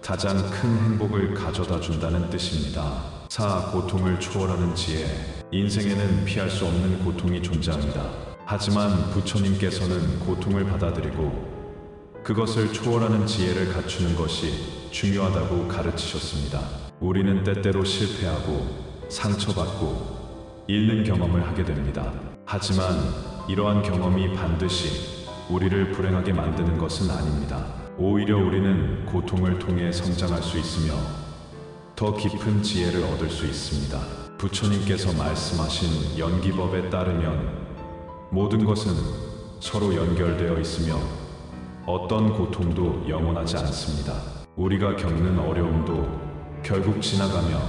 가장 큰 행복을 가져다 준다는 뜻입니다. 고통을 초월하는 지혜. 인생에는 피할 수 없는 고통이 존재합니다. 하지만 부처님께서는 고통을 받아들이고 그것을 초월하는 지혜를 갖추는 것이 중요하다고 가르치셨습니다. 우리는 때때로 실패하고 상처받고 잃는 경험을 하게 됩니다. 하지만 이러한 경험이 반드시 우리를 불행하게 만드는 것은 아닙니다. 오히려 우리는 고통을 통해 성장할 수 있으며 더 깊은 지혜를 얻을 수 있습니다. 부처님께서 말씀하신 연기법에 따르면 모든 것은 서로 연결되어 있으며 어떤 고통도 영원하지 않습니다. 우리가 겪는 어려움도 결국 지나가며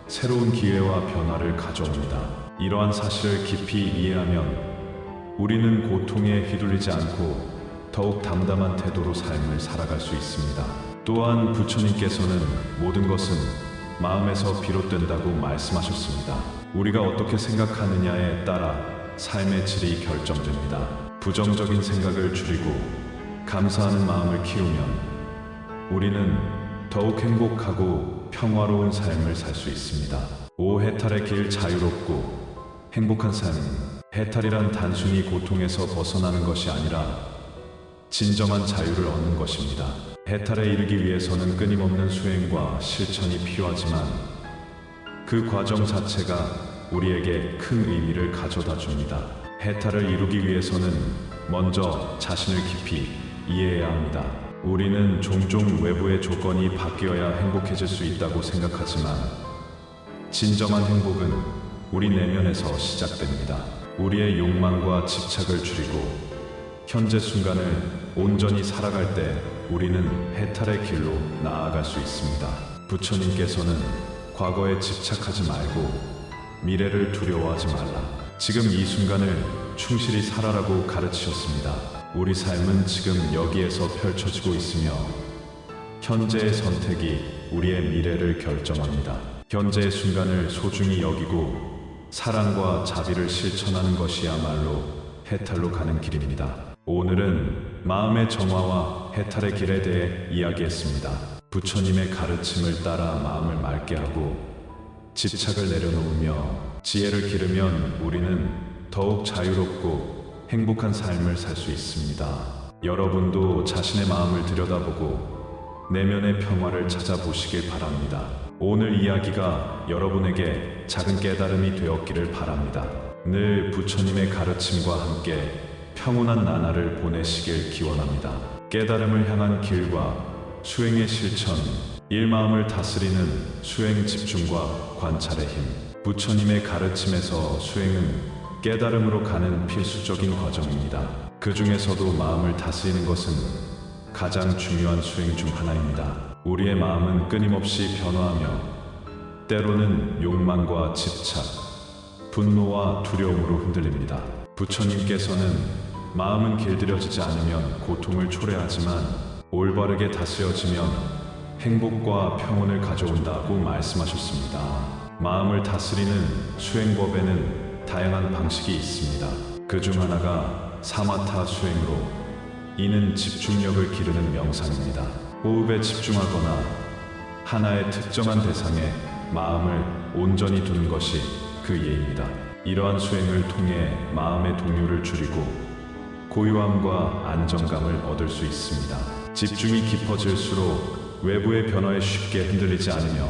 새로운 기회와 변화를 가져옵니다. 이러한 사실을 깊이 이해하면 우리는 고통에 휘둘리지 않고 더욱 담담한 태도로 삶을 살아갈 수 있습니다. 또한 부처님께서는 모든 것은 마음에서 비롯된다고 말씀하셨습니다. 우리가 어떻게 생각하느냐에 따라 삶의 질이 결정됩니다. 부정적인 생각을 줄이고 감사하는 마음을 키우면 우리는 더욱 행복하고 평화로운 삶을 살 수 있습니다. 해탈의 길. 자유롭고 행복한 삶. 해탈이란 단순히 고통에서 벗어나는 것이 아니라 진정한 자유를 얻는 것입니다. 해탈에 이르기 위해서는 끊임없는 수행과 실천이 필요하지만 그 과정 자체가 우리에게 큰 의미를 가져다 줍니다. 해탈을 이루기 위해서는 먼저 자신을 깊이 이해해야 합니다. 우리는 종종 외부의 조건이 바뀌어야 행복해질 수 있다고 생각하지만 진정한 행복은 우리 내면에서 시작됩니다. 우리의 욕망과 집착을 줄이고 현재 순간을 온전히 살아갈 때 우리는 해탈의 길로 나아갈 수 있습니다. 부처님께서는 과거에 집착하지 말고 미래를 두려워하지 말라. 지금 이 순간을 충실히 살아라고 가르치셨습니다. 우리 삶은 지금 여기에서 펼쳐지고 있으며 현재의 선택이 우리의 미래를 결정합니다. 현재의 순간을 소중히 여기고 사랑과 자비를 실천하는 것이야말로 해탈로 가는 길입니다. 오늘은 마음의 정화와 해탈의 길에 대해 이야기했습니다. 부처님의 가르침을 따라 마음을 맑게 하고 집착을 내려놓으며 지혜를 기르면 우리는 더욱 자유롭고 행복한 삶을 살 수 있습니다. 여러분도 자신의 마음을 들여다보고 내면의 평화를 찾아보시길 바랍니다. 오늘 이야기가 여러분에게 작은 깨달음이 되었기를 바랍니다. 늘 부처님의 가르침과 함께 평온한 나날을 보내시길 기원합니다. 깨달음을 향한 길과 수행의 실천, 일마음을 다스리는 수행 집중과 관찰의 힘. 부처님의 가르침에서 수행은 깨달음으로 가는 필수적인 과정입니다. 그 중에서도 마음을 다스리는 것은 가장 중요한 수행 중 하나입니다. 우리의 마음은 끊임없이 변화하며 때로는 욕망과 집착, 분노와 두려움으로 흔들립니다. 부처님께서는 마음은 길들여지지 않으면 고통을 초래하지만 올바르게 다스려지면 행복과 평온을 가져온다고 말씀하셨습니다. 마음을 다스리는 수행법에는 다양한 방식이 있습니다. 그 중 하나가 사마타 수행으로 이는 집중력을 기르는 명상입니다. 호흡에 집중하거나 하나의 특정한 대상에 마음을 온전히 두는 것이 그 예입니다. 이러한 수행을 통해 마음의 동요를 줄이고 고요함과 안정감을 얻을 수 있습니다. 집중이 깊어질수록 외부의 변화에 쉽게 흔들리지 않으며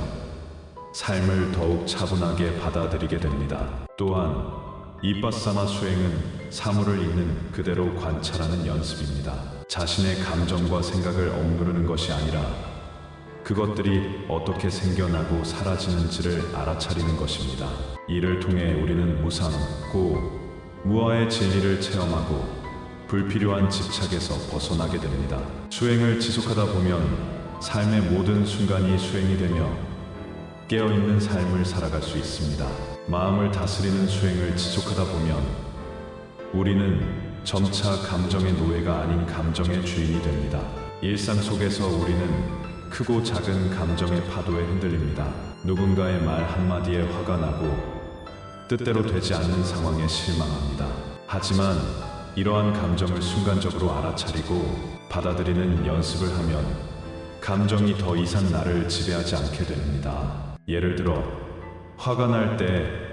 삶을 더욱 차분하게 받아들이게 됩니다. 또한 이빠사나 수행은 사물을 있는 그대로 관찰하는 연습입니다. 자신의 감정과 생각을 억누르는 것이 아니라 그것들이 어떻게 생겨나고 사라지는지를 알아차리는 것입니다. 이를 통해 우리는 무상, 고, 무아의 진리를 체험하고 불필요한 집착에서 벗어나게 됩니다. 수행을 지속하다 보면 삶의 모든 순간이 수행이 되며 깨어있는 삶을 살아갈 수 있습니다. 마음을 다스리는 수행을 지속하다 보면 우리는 점차 감정의 노예가 아닌 감정의 주인이 됩니다. 일상 속에서 우리는 크고 작은 감정의 파도에 흔들립니다. 누군가의 말 한마디에 화가 나고 뜻대로 되지 않는 상황에 실망합니다. 하지만 이러한 감정을 순간적으로 알아차리고 받아들이는 연습을 하면 감정이 더 이상 나를 지배하지 않게 됩니다. 예를 들어 화가 날 때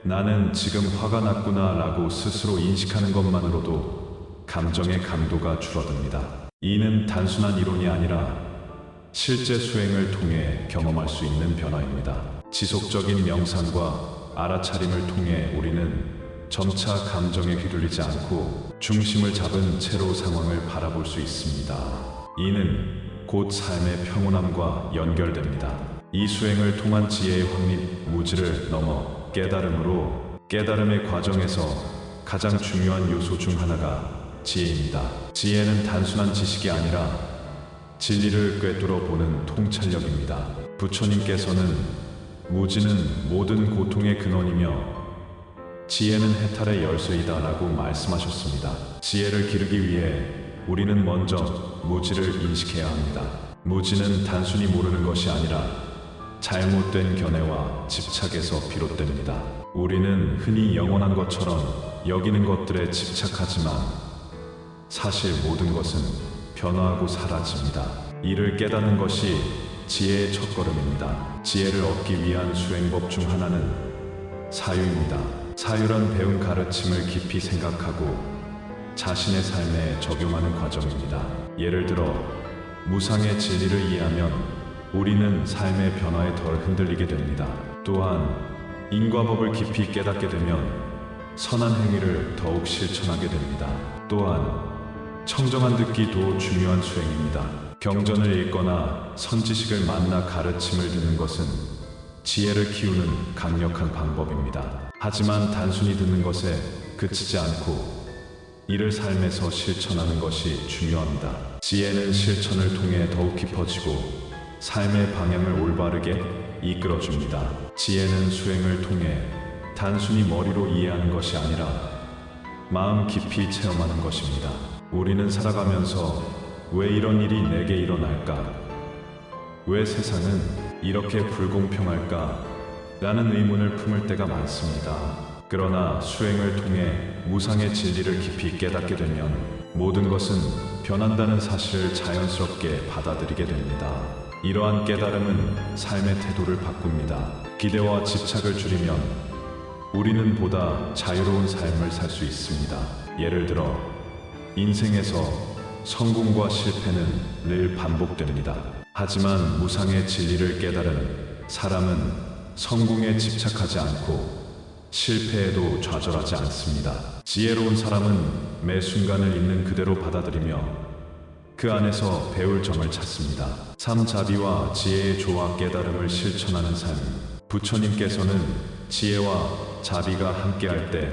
나는 지금 화가 났구나 라고 스스로 인식하는 것만으로도 감정의 강도가 줄어듭니다. 이는 단순한 이론이 아니라 실제 수행을 통해 경험할 수 있는 변화입니다. 지속적인 명상과 알아차림을 통해 우리는 점차 감정에 휘둘리지 않고 중심을 잡은 채로 상황을 바라볼 수 있습니다. 이는 곧 삶의 평온함과 연결됩니다. 이 수행을 통한 지혜의 확립, 무지를 넘어 깨달음으로, 깨달음의 과정에서 가장 중요한 요소 중 하나가 지혜입니다. 지혜는 단순한 지식이 아니라 진리를 꿰뚫어 보는 통찰력입니다. 부처님께서는 무지는 모든 고통의 근원이며 지혜는 해탈의 열쇠이다 라고 말씀하셨습니다. 지혜를 기르기 위해 우리는 먼저 무지를 인식해야 합니다. 무지는 단순히 모르는 것이 아니라 잘못된 견해와 집착에서 비롯됩니다. 우리는 흔히 영원한 것처럼 여기는 것들에 집착하지만 사실 모든 것은 변화하고 사라집니다. 이를 깨닫는 것이 지혜의 첫걸음입니다. 지혜를 얻기 위한 수행법 중 하나는 사유입니다. 사유란 배운 가르침을 깊이 생각하고 자신의 삶에 적용하는 과정입니다. 예를 들어 무상의 진리를 이해하면 우리는 삶의 변화에 덜 흔들리게 됩니다. 또한 인과법을 깊이 깨닫게 되면 선한 행위를 더욱 실천하게 됩니다. 또한 청정한 듣기도 중요한 수행입니다. 경전을 읽거나 선지식을 만나 가르침을 듣는 것은 지혜를 키우는 강력한 방법입니다. 하지만 단순히 듣는 것에 그치지 않고 이를 삶에서 실천하는 것이 중요합니다. 지혜는 실천을 통해 더욱 깊어지고 삶의 방향을 올바르게 이끌어줍니다. 지혜는 수행을 통해 단순히 머리로 이해하는 것이 아니라 마음 깊이 체험하는 것입니다. 우리는 살아가면서 왜 이런 일이 내게 일어날까? 왜 세상은 이렇게 불공평할까? 라는 의문을 품을 때가 많습니다. 그러나 수행을 통해 무상의 진리를 깊이 깨닫게 되면 모든 것은 변한다는 사실을 자연스럽게 받아들이게 됩니다. 이러한 깨달음은 삶의 태도를 바꿉니다. 기대와 집착을 줄이면 우리는 보다 자유로운 삶을 살 수 있습니다. 예를 들어 인생에서 성공과 실패는 늘 반복됩니다. 하지만 무상의 진리를 깨달은 사람은 성공에 집착하지 않고 실패에도 좌절하지 않습니다. 지혜로운 사람은 매 순간을 있는 그대로 받아들이며 그 안에서 배울 점을 찾습니다. 삼자비와 지혜의 조화 깨달음을 실천하는 삶. 부처님께서는 지혜와 자비가 함께할 때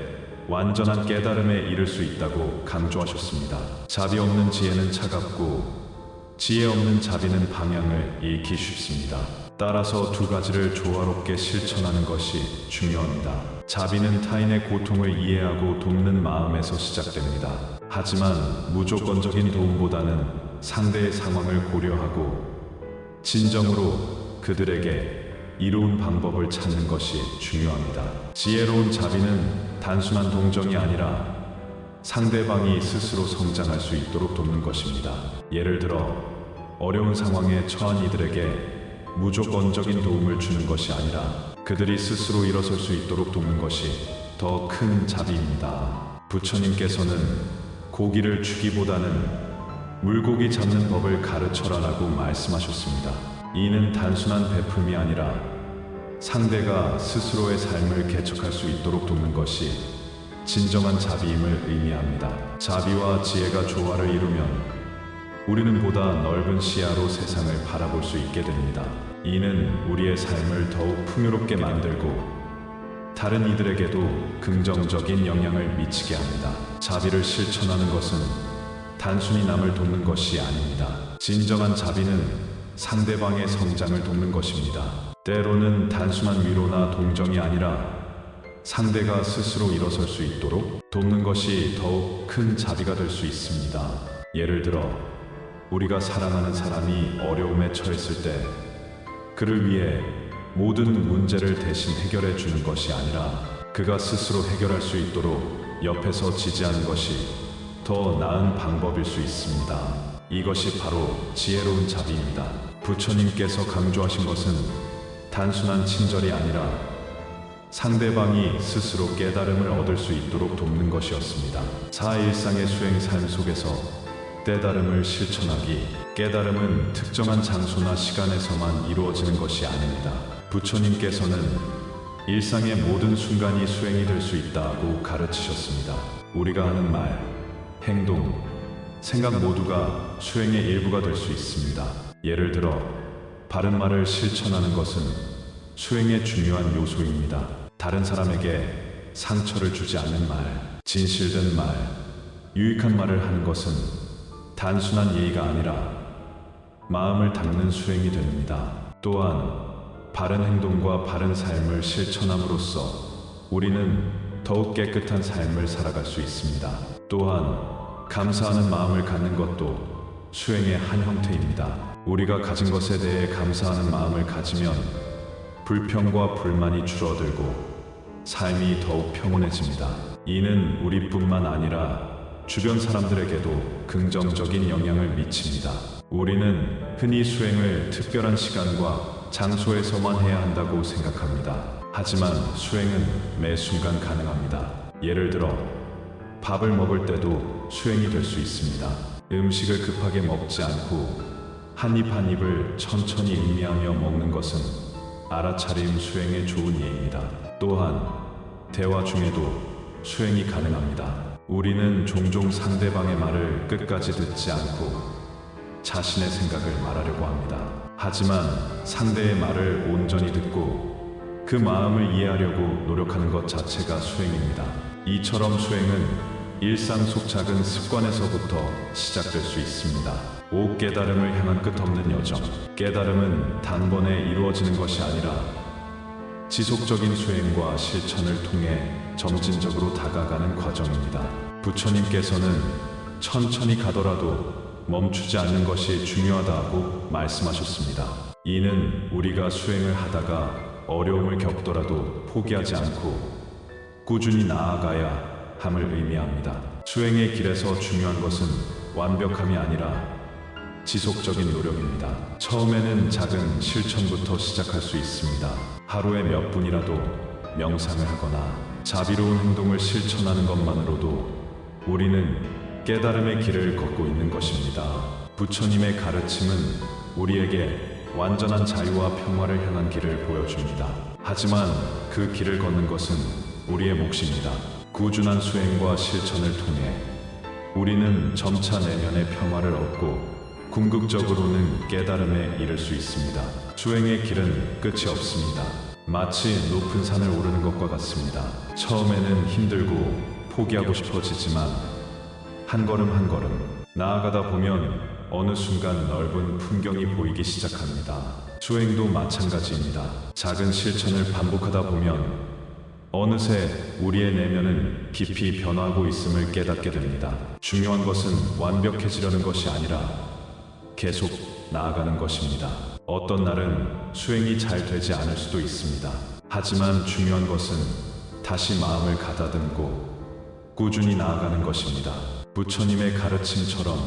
완전한 깨달음에 이를 수 있다고 강조하셨습니다. 자비 없는 지혜는 차갑고 지혜 없는 자비는 방향을 잃기 쉽습니다. 따라서 두 가지를 조화롭게 실천하는 것이 중요합니다. 자비는 타인의 고통을 이해하고 돕는 마음에서 시작됩니다. 하지만 무조건적인 도움보다는 상대의 상황을 고려하고 진정으로 그들에게 이로운 방법을 찾는 것이 중요합니다. 지혜로운 자비는 단순한 동정이 아니라 상대방이 스스로 성장할 수 있도록 돕는 것입니다. 예를 들어 어려운 상황에 처한 이들에게 무조건적인 도움을 주는 것이 아니라 그들이 스스로 일어설 수 있도록 돕는 것이 더 큰 자비입니다. 부처님께서는 고기를 주기보다는 물고기 잡는 법을 가르쳐라라고 말씀하셨습니다. 이는 단순한 베품이 아니라 상대가 스스로의 삶을 개척할 수 있도록 돕는 것이 진정한 자비임을 의미합니다. 자비와 지혜가 조화를 이루면 우리는 보다 넓은 시야로 세상을 바라볼 수 있게 됩니다. 이는 우리의 삶을 더욱 풍요롭게 만들고 다른 이들에게도 긍정적인 영향을 미치게 합니다. 자비를 실천하는 것은 단순히 남을 돕는 것이 아닙니다. 진정한 자비는 상대방의 성장을 돕는 것입니다. 때로는 단순한 위로나 동정이 아니라 상대가 스스로 일어설 수 있도록 돕는 것이 더욱 큰 자비가 될 수 있습니다. 예를 들어 우리가 사랑하는 사람이 어려움에 처했을 때 그를 위해 모든 문제를 대신 해결해 주는 것이 아니라 그가 스스로 해결할 수 있도록 옆에서 지지하는 것이 더 나은 방법일 수 있습니다. 이것이 바로 지혜로운 자비입니다. 부처님께서 강조하신 것은 단순한 친절이 아니라 상대방이 스스로 깨달음을 얻을 수 있도록 돕는 것이었습니다. 사일상의 수행 삶 속에서 깨달음을 실천하기, 깨달음은 특정한 장소나 시간에서만 이루어지는 것이 아닙니다. 부처님께서는 일상의 모든 순간이 수행이 될 수 있다고 가르치셨습니다. 우리가 하는 말, 행동, 생각 모두가 수행의 일부가 될 수 있습니다. 예를 들어 바른 말을 실천하는 것은 수행의 중요한 요소입니다. 다른 사람에게 상처를 주지 않는 말, 진실된 말, 유익한 말을 하는 것은 단순한 예의가 아니라 마음을 닦는 수행이 됩니다. 또한 바른 행동과 바른 삶을 실천함으로써 우리는 더욱 깨끗한 삶을 살아갈 수 있습니다. 또한 감사하는 마음을 갖는 것도 수행의 한 형태입니다. 우리가 가진 것에 대해 감사하는 마음을 가지면 불평과 불만이 줄어들고 삶이 더욱 평온해집니다. 이는 우리뿐만 아니라 주변 사람들에게도 긍정적인 영향을 미칩니다. 우리는 흔히 수행을 특별한 시간과 장소에서만 해야 한다고 생각합니다. 하지만 수행은 매 순간 가능합니다. 예를 들어 밥을 먹을 때도 수행이 될 수 있습니다. 음식을 급하게 먹지 않고 한 입 한 입을 천천히 음미하며 먹는 것은 알아차림 수행의 좋은 예입니다. 또한 대화 중에도 수행이 가능합니다. 우리는 종종 상대방의 말을 끝까지 듣지 않고 자신의 생각을 말하려고 합니다. 하지만 상대의 말을 온전히 듣고 그 마음을 이해하려고 노력하는 것 자체가 수행입니다. 이처럼 수행은 일상 속 작은 습관에서부터 시작될 수 있습니다. 오 깨달음을 향한 끝없는 여정. 깨달음은 단번에 이루어지는 것이 아니라 지속적인 수행과 실천을 통해 점진적으로 다가가는 과정입니다. 부처님께서는 천천히 가더라도 멈추지 않는 것이 중요하다고 말씀하셨습니다. 이는 우리가 수행을 하다가 어려움을 겪더라도 포기하지 않고 꾸준히 나아가야 함을 의미합니다. 수행의 길에서 중요한 것은 완벽함이 아니라 지속적인 노력입니다. 처음에는 작은 실천부터 시작할 수 있습니다. 하루에 몇 분이라도 명상을 하거나 자비로운 행동을 실천하는 것만으로도 우리는 깨달음의 길을 걷고 있는 것입니다. 부처님의 가르침은 우리에게 완전한 자유와 평화를 향한 길을 보여줍니다. 하지만 그 길을 걷는 것은 우리의 몫입니다. 꾸준한 수행과 실천을 통해 우리는 점차 내면의 평화를 얻고 궁극적으로는 깨달음에 이를 수 있습니다. 수행의 길은 끝이 없습니다. 마치 높은 산을 오르는 것과 같습니다. 처음에는 힘들고 포기하고 싶어지지만 한 걸음 한 걸음 나아가다 보면 어느 순간 넓은 풍경이 보이기 시작합니다. 수행도 마찬가지입니다. 작은 실천을 반복하다 보면 어느새 우리의 내면은 깊이 변화하고 있음을 깨닫게 됩니다. 중요한 것은 완벽해지려는 것이 아니라 계속 나아가는 것입니다. 어떤 날은 수행이 잘 되지 않을 수도 있습니다. 하지만 중요한 것은 다시 마음을 가다듬고 꾸준히 나아가는 것입니다. 부처님의 가르침처럼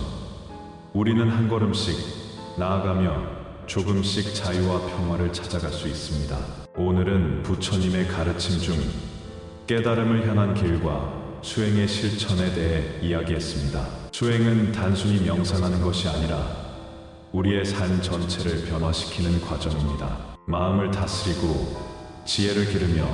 우리는 한 걸음씩 나아가며 조금씩 자유와 평화를 찾아갈 수 있습니다. 오늘은 부처님의 가르침 중 깨달음을 향한 길과 수행의 실천에 대해 이야기했습니다. 수행은 단순히 명상하는 것이 아니라 우리의 삶 전체를 변화시키는 과정입니다. 마음을 다스리고 지혜를 기르며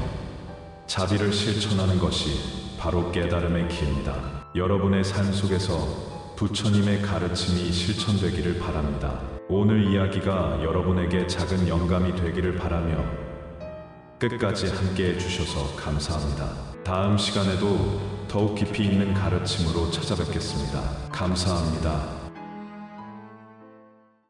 자비를 실천하는 것이 바로 깨달음의 길입니다. 여러분의 삶 속에서 부처님의 가르침이 실천되기를 바랍니다. 오늘 이야기가 여러분에게 작은 영감이 되기를 바라며 끝까지 함께 해주셔서 감사합니다. 다음 시간에도 더욱 깊이 있는 가르침으로 찾아뵙겠습니다. 감사합니다.